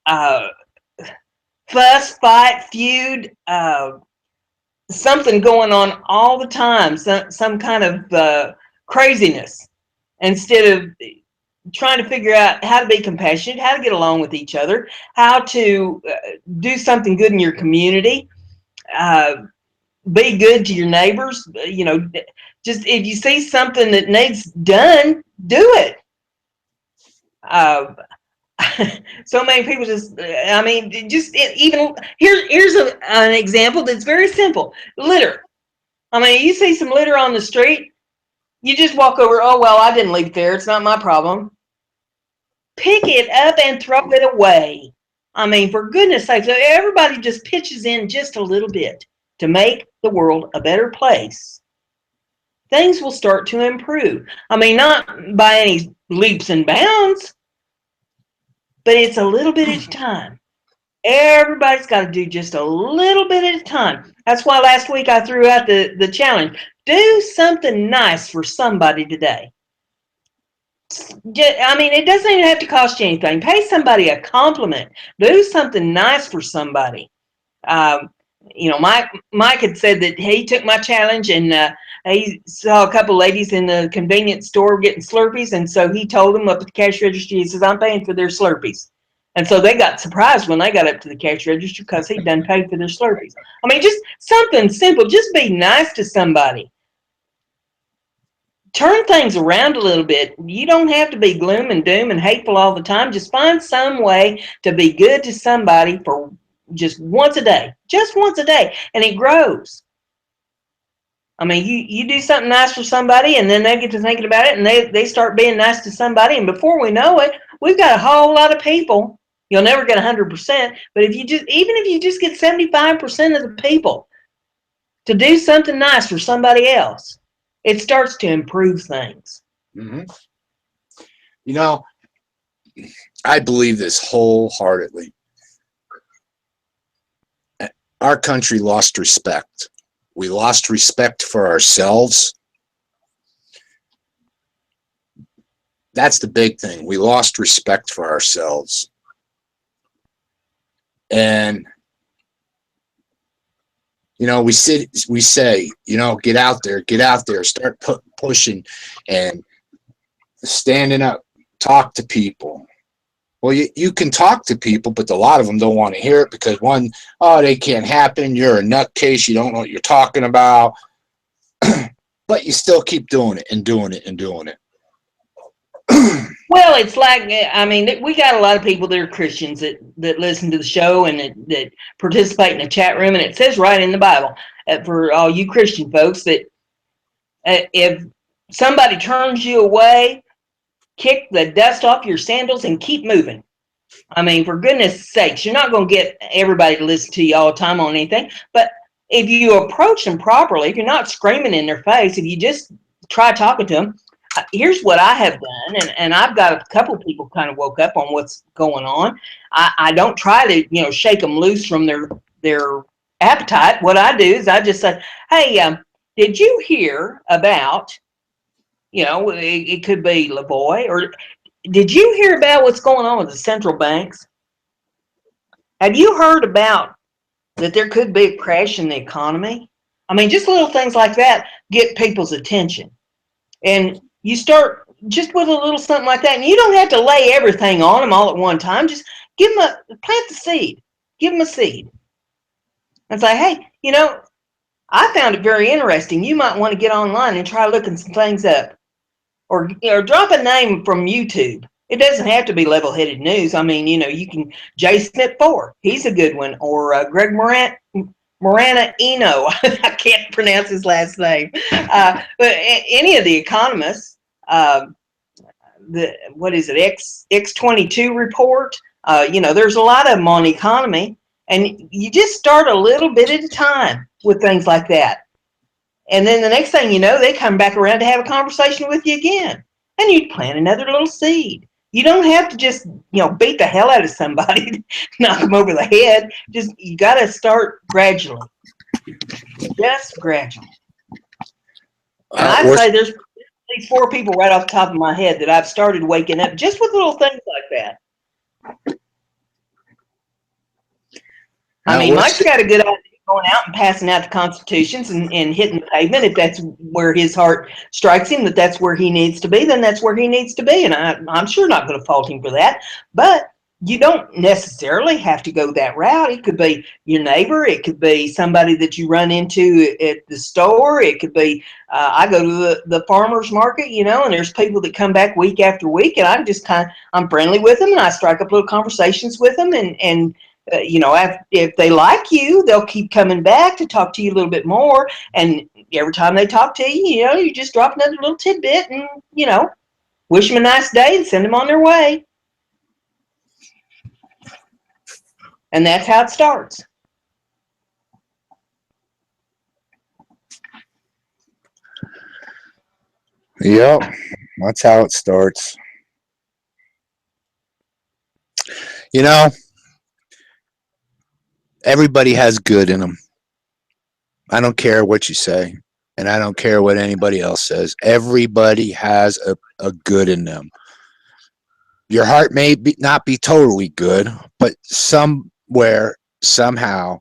fuss, fight, feud, something going on all the time, some kind of craziness, instead of trying to figure out how to be compassionate, how to get along with each other, how to do something good in your community, be good to your neighbors. You know, just if you see something that needs done, do it. So many people just, I mean, just even here's an example that's very simple. Litter. I mean, you see some litter on the street, you just walk over. Oh, well, I didn't leave it there. It's not my problem. Pick it up and throw it away. I mean, for goodness sake, so everybody just pitches in just a little bit to make the world a better place. Things will start to improve. I mean, not by any leaps and bounds, but it's a little bit at a time. Everybody's got to do just a little bit at a time. That's why last week I threw out the challenge. Do something nice for somebody today. I mean, it doesn't even have to cost you anything. Pay somebody a compliment. Do something nice for somebody. Mike had said that he took my challenge, and he saw a couple ladies in the convenience store getting Slurpees, and so he told them up at the cash register, he says, I'm paying for their Slurpees. And so they got surprised when they got up to the cash register because he'd done paid for their Slurpees. I mean, just something simple. Just be nice to somebody. Turn things around a little bit. You don't have to be gloom and doom and hateful all the time. Just find some way to be good to somebody for just once a day, and it grows. I mean, you do something nice for somebody, and then they get to thinking about it, and they start being nice to somebody, and before we know it, we've got a whole lot of people. You'll never get 100%, but even if you just get 75% of the people to do something nice for somebody else, it starts to improve things. Mm-hmm. You know, I believe this wholeheartedly. Our country lost respect. We lost respect for ourselves. That's the big thing. We lost respect for ourselves. And, we say, get out there, start pushing and standing up, talk to people. Well, you can talk to people, but a lot of them don't want to hear it because they can't happen. You're a nutcase. You don't know what you're talking about. But you still keep doing it and doing it and doing it. Well, it's like, I mean, we got a lot of people that are Christians that listen to the show and that participate in the chat room. And it says right in the Bible, for all you Christian folks, that if somebody turns you away, kick the dust off your sandals and keep moving. I mean, for goodness sakes, you're not going to get everybody to listen to you all the time on anything. But if you approach them properly, if you're not screaming in their face, if you just try talking to them, here's what I have done, and I've got a couple of people kind of woke up on what's going on. I don't try to, shake them loose from their appetite. What I do is I just say, hey, did you hear about, it could be Lavoie, or did you hear about what's going on with the central banks? Have you heard about that there could be a crash in the economy? I mean, just little things like that get people's attention. And you start just with a little something like that, and you don't have to lay everything on them all at one time. Just plant the seed. Give them a seed. And say, hey, I found it very interesting. You might want to get online and try looking some things up. Or drop a name from YouTube. It doesn't have to be Level-Headed News. I mean, you can, J. Smith 4, he's a good one. Or Greg Morana Eno, I can't pronounce his last name. But any of the economists, what is it, X22 report, there's a lot of them on economy. And you just start a little bit at a time with things like that. And then the next thing you know, they come back around to have a conversation with you again. And you plant another little seed. You don't have to just, beat the hell out of somebody, knock them over the head. You got to start gradually. Just gradually. And I'd say there's at least 4 people right off the top of my head that I've started waking up just with little things like that. I mean, Mike's got a good idea going out and passing out the constitutions and hitting the pavement. If that's where his heart strikes him, that's where he needs to be, then that's where he needs to be. And I'm sure not going to fault him for that. But you don't necessarily have to go that route. It could be your neighbor. It could be somebody that you run into at the store. It could be, I go to the farmer's market, and there's people that come back week after week, and I'm friendly with them, and I strike up little conversations with them, and if they like you, they'll keep coming back to talk to you a little bit more. And every time they talk to you, you just drop another little tidbit and, wish them a nice day and send them on their way. And that's how it starts. Yep, that's how it starts. Everybody has good in them. I don't care what you say, and I don't care what anybody else says. Everybody has a good in them. Your heart may not be totally good, but somewhere, somehow,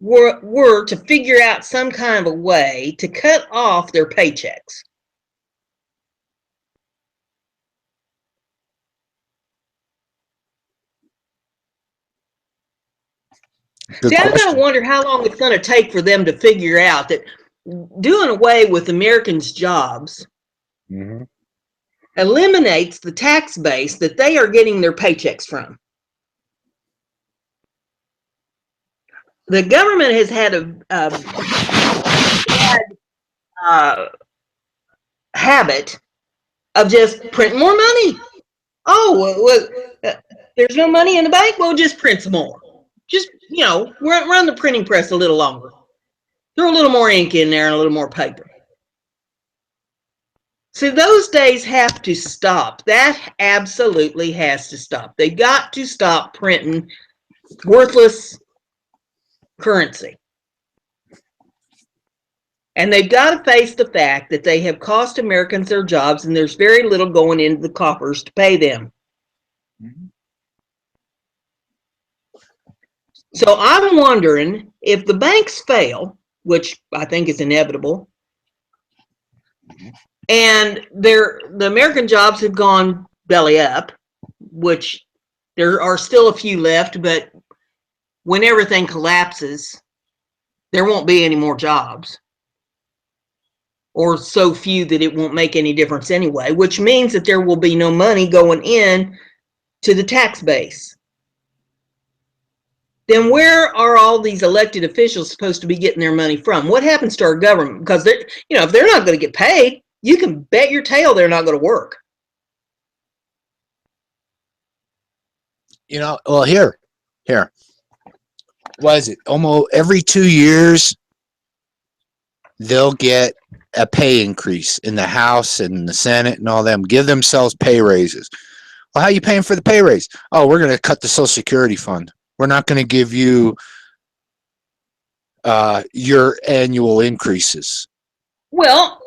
were to figure out some kind of a way to cut off their paychecks. Good See, I kind of question. wonder how long it's going to take for them to figure out that doing away with Americans' jobs Mm-hmm. eliminates the tax base that they are getting their paychecks from. The government has had a bad habit of just printing more money. Oh, there's no money in the bank? Well, just print some more. Just, run the printing press a little longer. Throw a little more ink in there and a little more paper. See, those days have to stop. That absolutely has to stop. They got to stop printing worthless currency. And they've got to face the fact that they have cost Americans their jobs and there's very little going into the coffers to pay them. Mm-hmm. So I'm wondering if the banks fail, which I think is inevitable, and the American jobs have gone belly up, which there are still a few left, but when everything collapses, there won't be any more jobs, or so few that it won't make any difference anyway, which means that there will be no money going in to the tax base. Then where are all these elected officials supposed to be getting their money from? What happens to our government? Because if they're not going to get paid, you can bet your tail they're not going to work. Well, here. What is it? Almost every 2 years, they'll get a pay increase in the House and the Senate and all them. Give themselves pay raises. Well, how are you paying for the pay raise? Oh, we're going to cut the Social Security fund. We're not going to give you your annual increases. Well,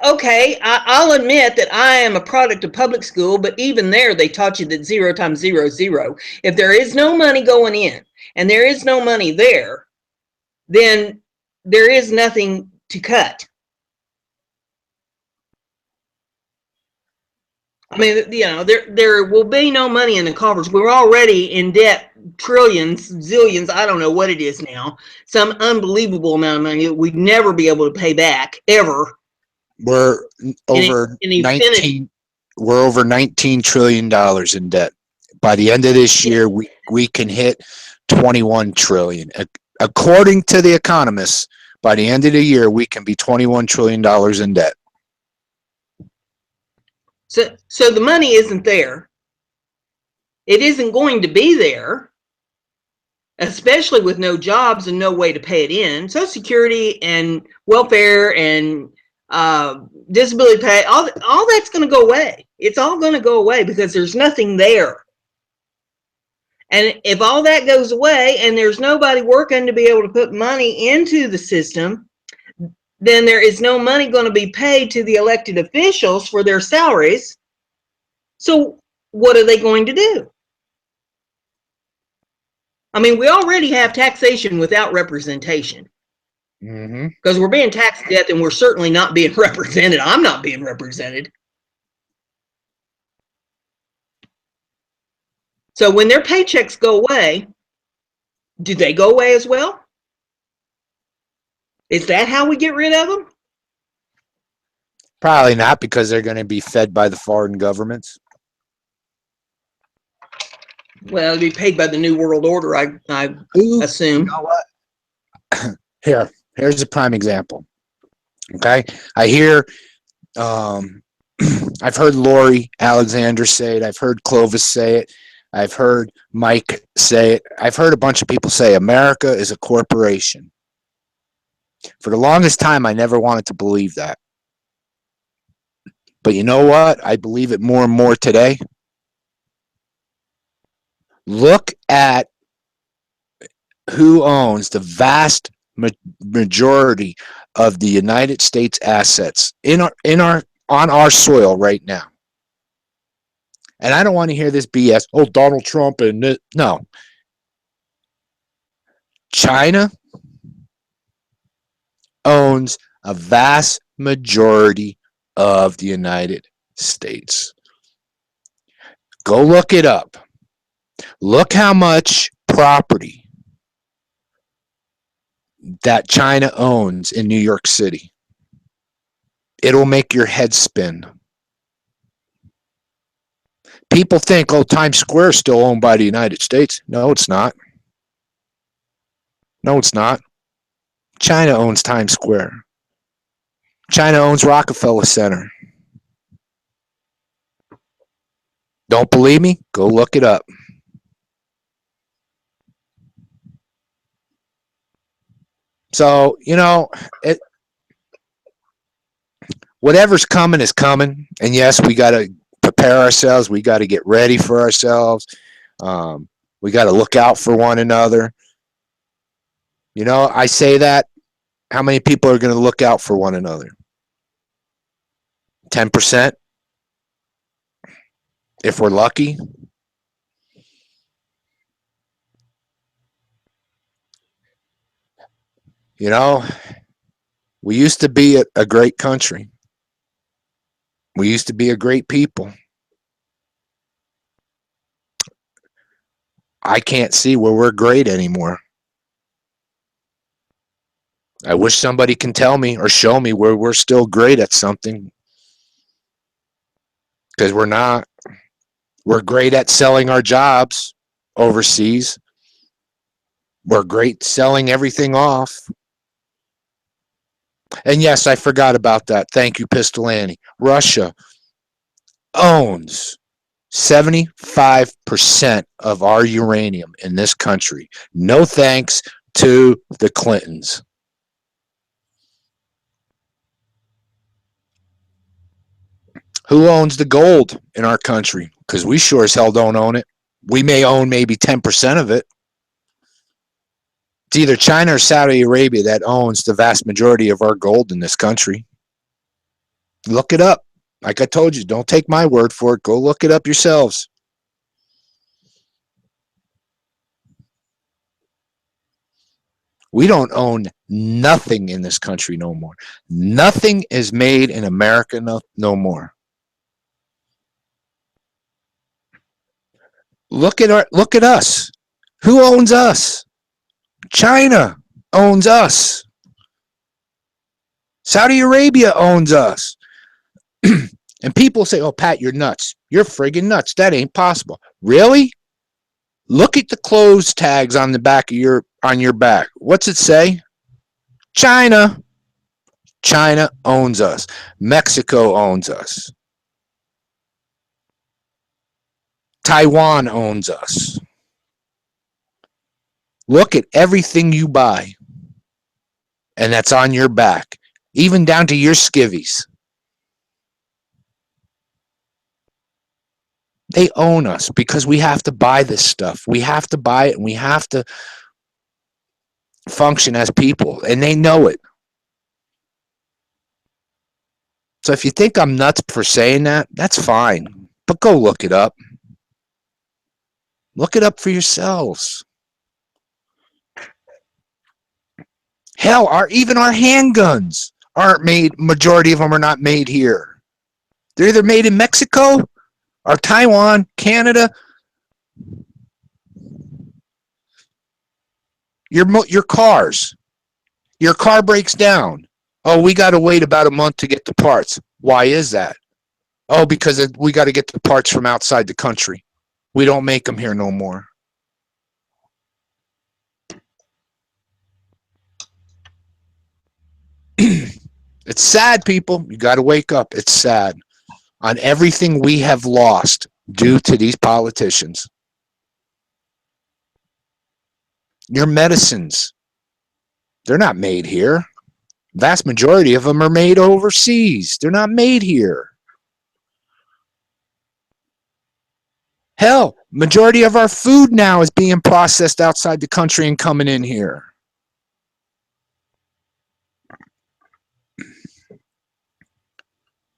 okay, I'll admit that I am a product of public school, but even there they taught you that 0 times 0 is 0. If there is no money going in and there is no money there, then there is nothing to cut. I mean, there will be no money in the coffers. We're already in debt, trillions, zillions, I don't know what it is now, some unbelievable amount of money that we'd never be able to pay back, ever. We're over 19. We're over $19 trillion in debt. By the end of this year, we can hit 21 trillion. According to the economists, by the end of the year, we can be $21 trillion in debt. So the money isn't there. It isn't going to be there, especially with no jobs and no way to pay it in. Social Security and welfare and disability pay, all that's going to go away. It's all going to go away because there's nothing there. And if all that goes away and there's nobody working to be able to put money into the system, then there is no money going to be paid to the elected officials for their salaries. So what are they going to do? I mean, we already have taxation without representation. Because we're being taxed to death and we're certainly not being represented. I'm not being represented. So when their paychecks go away, do they go away as well? Is that how we get rid of them? Probably not, because they're going to be fed by the foreign governments. Well, it'll be paid by the New World Order, I assume. You know what? Here's a prime example. Okay, I hear, I've heard Lori Alexander say it. I've heard Clovis say it. I've heard Mike say it. I've heard a bunch of people say America is a corporation. For the longest time, I never wanted to believe that. But you know what? I believe it more and more today. Look at who owns the vast majority of the United States assets on our soil right now. And I don't want to hear this BS. Oh, Donald Trump and no. China owns a vast majority of the United States. Go look it up. Look how much property that China owns in New York City. It'll make your head spin. People think, oh, Times Square is still owned by the United States. No, it's not. No, it's not. China owns Times Square. China owns Rockefeller Center. Don't believe me? Go look it up. So, whatever's coming is coming. And yes, we got to prepare ourselves. We got to get ready for ourselves. We got to look out for one another. I say that. How many people are going to look out for one another? 10%? If we're lucky. We used to be a great country. We used to be a great people. I can't see where we're great anymore. I wish somebody can tell me or show me where we're still great at something. Because we're not. We're great at selling our jobs overseas. We're great selling everything off. And yes, I forgot about that. Thank you, Pistolani. Russia owns 75% of our uranium in this country. No thanks to the Clintons. Who owns the gold in our country? Because we sure as hell don't own it. We may own maybe 10% of it. It's either China or Saudi Arabia that owns the vast majority of our gold in this country. Look it up. Like I told you, don't take my word for it. Go look it up yourselves. We don't own nothing in this country no more. Nothing is made in America no more. Look at us. Who owns us? China owns us. Saudi Arabia owns us. And people say, oh, Pat, you're nuts. You're friggin' nuts. That ain't possible. Really? Look at the clothes tags on the back of your back. What's it say? China. China owns us. Mexico owns us. Taiwan owns us. Look at everything you buy, and that's on your back, even down to your skivvies. They own us because we have to buy this stuff. We have to buy it, and we have to function as people, and they know it. So if you think I'm nuts for saying that, that's fine. But go look it up. Look it up for yourselves. Hell, even our handguns aren't made. Majority of them are not made here. They're either made in Mexico or Taiwan, Canada. Your cars. Your car breaks down. Oh, we got to wait about a month to get the parts. Why is that? Oh, because we got to get the parts from outside the country. We don't make them here no more. It's sad, people. You got to wake up. It's sad on everything we have lost due to these politicians. Your medicines, they're not made here. Vast majority of them are made overseas. They're not made here. Hell, majority of our food now is being processed outside the country and coming in here.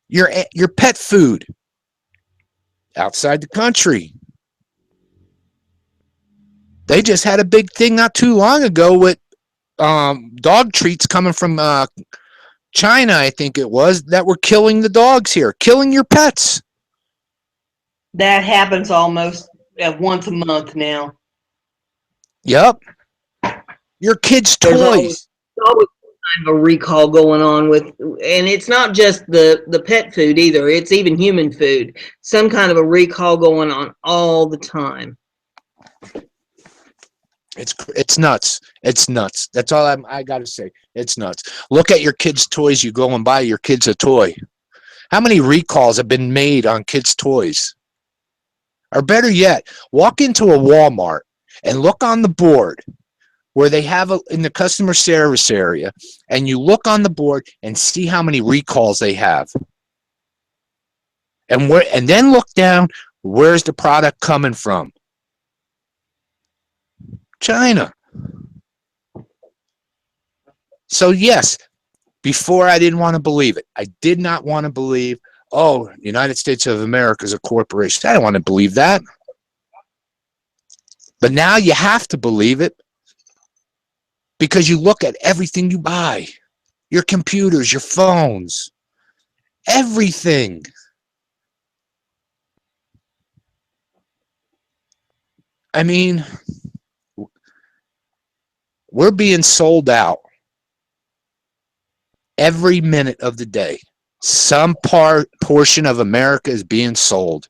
Your pet food outside the country. They just had a big thing not too long ago with dog treats coming from China, I think it was, that were killing the dogs here, killing your pets. That happens almost once a month now. Yep. Your kids' There's always, toys. always kind of a recall going on with, and it's not just the pet food either. It's even human food. Some kind of a recall going on all the time. It's nuts. It's nuts. That's all I got to say. It's nuts. Look at your kids' toys. You go and buy your kids a toy. How many recalls have been made on kids' toys? Or better yet, walk into a Walmart and look on the board where they have in the customer service area, and you look on the board and see how many recalls they have. And then look down, where's the product coming from? China. So yes, before I didn't want to believe it. I did not want to believe, oh, the United States of America is a corporation. I don't want to believe that. But now you have to believe it because you look at everything you buy, your computers, your phones, everything. I mean, we're being sold out every minute of the day. Some portion of America is being sold.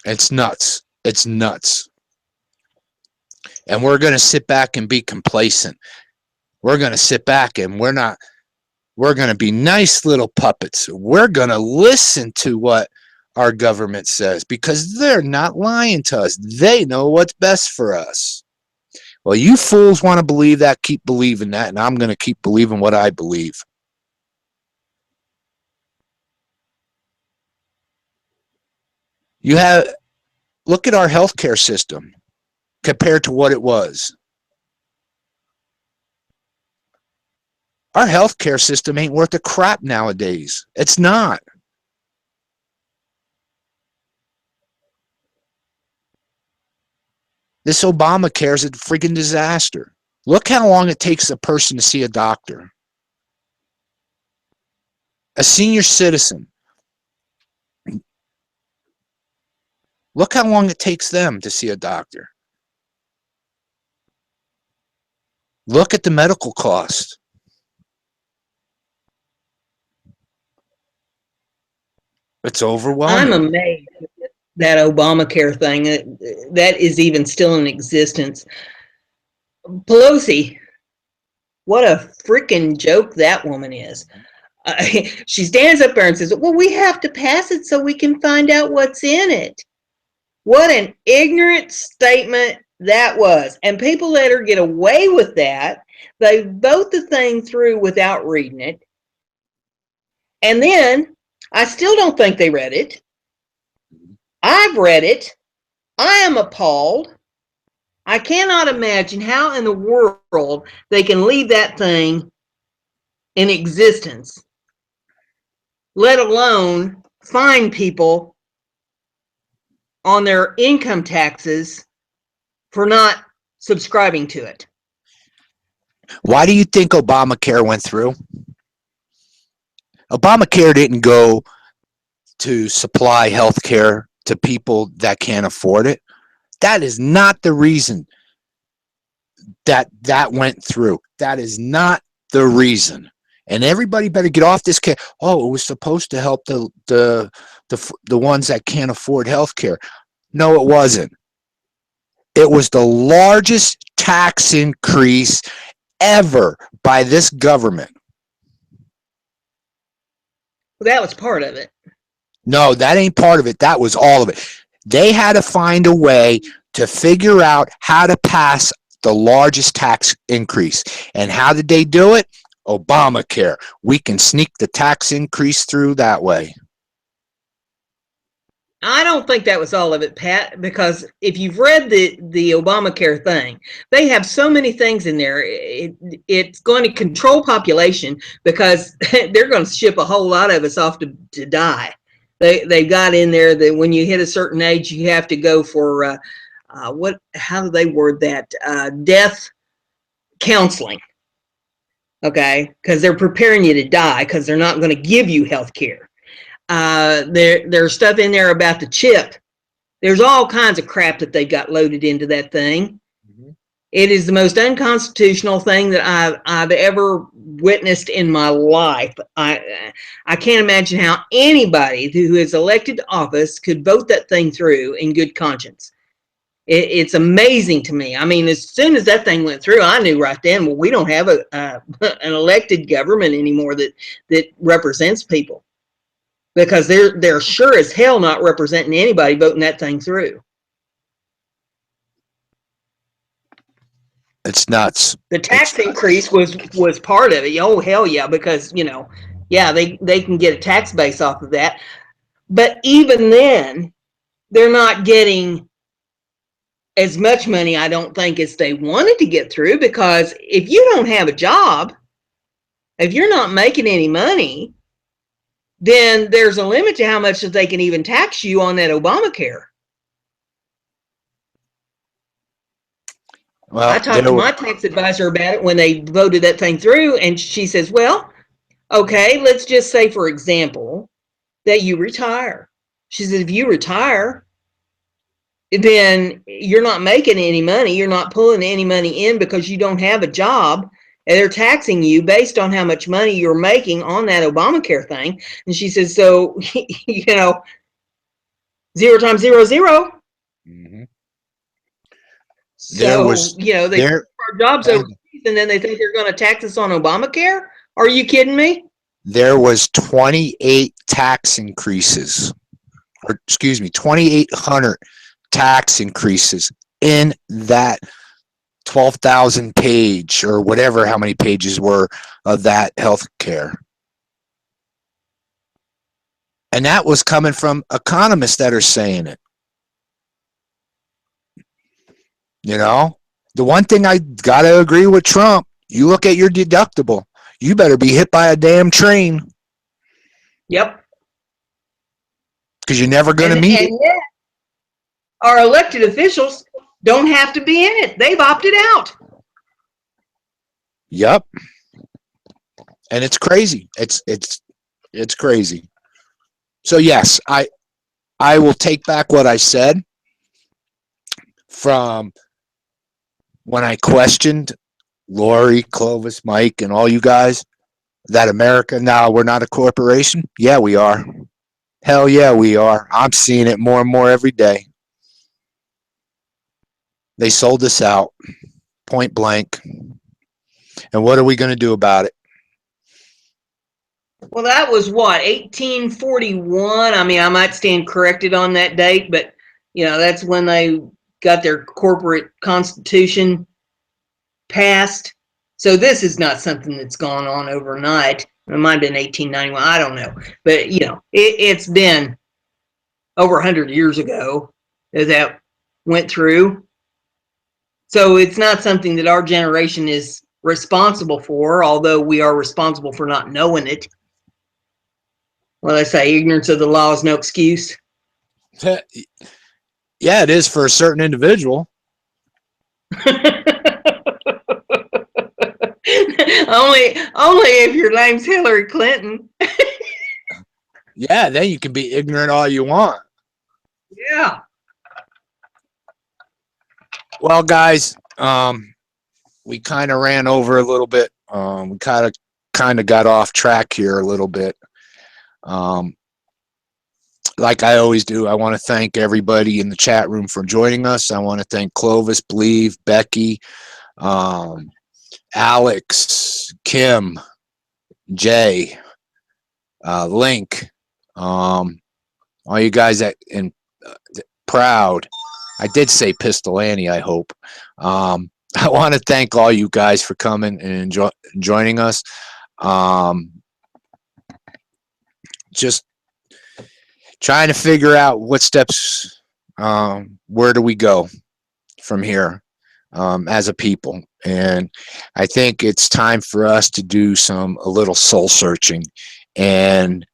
It's nuts. It's nuts. And we're going to sit back and be complacent. We're going to sit back and we're going to be nice little puppets. We're going to listen to what our government says because they're not lying to us. They know what's best for us. Well, you fools want to believe that, keep believing that, and I'm going to keep believing what I believe. Look at our healthcare system compared to what it was. Our healthcare system ain't worth a crap nowadays. It's not. This Obamacare is a freaking disaster. Look how long it takes a person to see a doctor. A senior citizen. Look how long it takes them to see a doctor. Look at the medical cost. It's overwhelming. I'm amazed that Obamacare thing that is even still in existence. Pelosi, what a freaking joke that woman is. She stands up there and says, well, we have to pass it so we can find out what's in it. What an ignorant statement that was. And people let her get away with that. They vote the thing through without reading it. And then I still don't think they read it. I've read it. I am appalled. I cannot imagine how in the world they can leave that thing in existence, let alone fine people on their income taxes for not subscribing to it. Why do you think Obamacare went through? Obamacare didn't go to supply health care to people that can't afford it. That is not the reason that went through. That is not the reason. And everybody better get off this case. Oh, it was supposed to help the ones that can't afford health care. No, it wasn't. It was the largest tax increase ever by this government. Well, that was part of it. No, that ain't part of it. That was all of it. They had to find a way to figure out how to pass the largest tax increase. And how did they do it? Obamacare. We can sneak the tax increase through that way. I don't think that was all of it, Pat, because if you've read the Obamacare thing, they have so many things in there. It's going to control population because they're going to ship a whole lot of us off to die. They got in there that when you hit a certain age, you have to go for how do they word that? Death counseling. Okay, because they're preparing you to die because they're not going to give you health care. There's stuff in there about the chip. There's all kinds of crap that they got loaded into that thing. Mm-hmm. It is the most unconstitutional thing that I've ever witnessed in my life. I can't imagine how anybody who is elected to office could vote that thing through in good conscience. It's amazing to me. I mean, as soon as that thing went through, I knew right then, well, we don't have an elected government anymore that represents people, because they're sure as hell not representing anybody voting that thing through. It's nuts. The tax increase was part of it. Oh, hell yeah, because, yeah, they can get a tax base off of that. But even then, they're not getting as much money, I don't think, as they wanted to get through, because if you don't have a job, if you're not making any money, then there's a limit to how much that they can even tax you on that Obamacare. Well, I talked to my tax advisor about it when they voted that thing through, and she says, well, okay, let's just say, for example, that you retire. She says, if you retire, then you're not making any money. You're not pulling any money in because you don't have a job. And they're taxing you based on how much money you're making on that Obamacare thing. And she says, so, 0 times 0, 0. Mm-hmm. So, they put our jobs overseas, and then they think they're going to tax us on Obamacare? Are you kidding me? There was 28 tax increases, or excuse me, 2,800 tax increases in that 12,000 page, or whatever, how many pages were of that health care. And that was coming from economists that are saying it. The one thing I got to agree with Trump, you look at your deductible, you better be hit by a damn train. Yep. Because you're never going to meet it. Yet, our elected officials don't have to be in it. They've opted out. Yep. And it's crazy. It's crazy. So yes, I will take back what I said from when I questioned Lori, Clovis, Mike, and all you guys that America, now we're not a corporation. Yeah, we are. Hell yeah, we are. I'm seeing it more and more every day. They sold us out, point blank. And what are we going to do about it? Well, that was what, 1841? I mean, I might stand corrected on that date, but, that's when they got their corporate constitution passed. So this is not something that's gone on overnight. It might have been 1891. I don't know. But, it's been over 100 years ago that went through. So it's not something that our generation is responsible for, although we are responsible for not knowing it. Well, they say ignorance of the law is no excuse. Yeah, it is for a certain individual. Only if your name's Hillary Clinton. Yeah, then you can be ignorant all you want. Yeah. Well, guys, we kind of ran over a little bit. We kind of got off track here a little bit. Like I always do, I want to thank everybody in the chat room for joining us. I want to thank Clovis, Believe, Becky, Alex, Kim, Jay, Link, all you guys that in Proud. I did say Pistol Annie, I hope. I want to thank all you guys for coming and joining us. Just trying to figure out what steps, where do we go from here as a people. And I think it's time for us to do a little soul searching and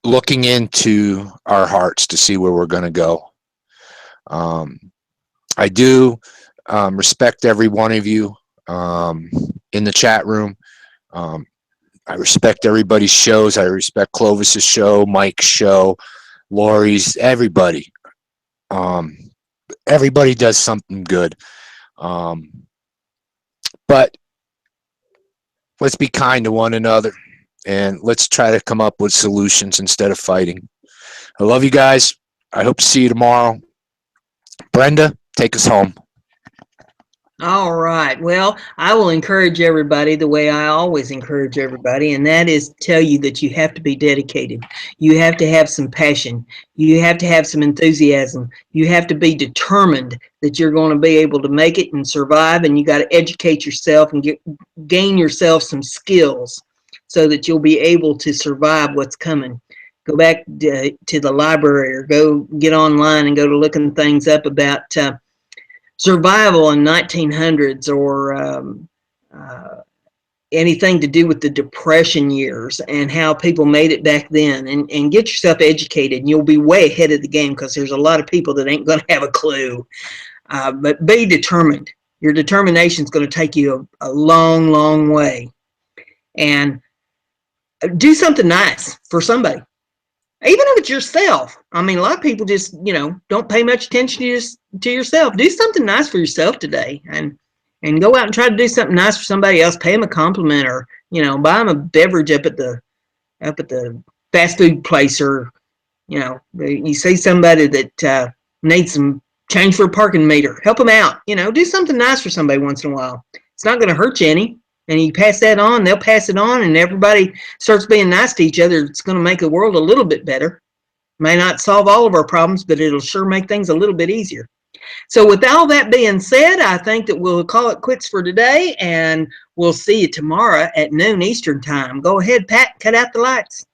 looking into our hearts to see where we're going to go. I do respect every one of you in the chat room. I respect everybody's shows. I respect Clovis's show, Mike's show, Lori's, everybody. Everybody does something good. But let's be kind to one another, and let's try to come up with solutions instead of fighting. I love you guys. I hope to see you tomorrow. Brenda, take us home. All right. Well, I will encourage everybody the way I always encourage everybody, and that is tell you that you have to be dedicated. You have to have some passion. You have to have some enthusiasm. You have to be determined that you're going to be able to make it and survive, and you got to educate yourself and gain yourself some skills so that you'll be able to survive what's coming. Go back to the library or go get online and go to looking things up about survival in 1900s or anything to do with the Depression years and how people made it back then, and get yourself educated, and you'll be way ahead of the game because there's a lot of people that ain't going to have a clue. But be determined. Your determination is going to take you a long, long way. And do something nice for somebody. Even if it's yourself. I mean, a lot of people just, don't pay much attention to yourself. Do something nice for yourself today, and go out and try to do something nice for somebody else. Pay them a compliment, or buy them a beverage up at the fast food place, or you see somebody that needs some change for a parking meter. Help them out. Do something nice for somebody once in a while. It's not going to hurt you any. And you pass that on, they'll pass it on, and everybody starts being nice to each other. It's going to make the world a little bit better. May not solve all of our problems, but it'll sure make things a little bit easier. So with all that being said, I think that we'll call it quits for today, and we'll see you tomorrow at noon Eastern time. Go ahead, Pat, cut out the lights.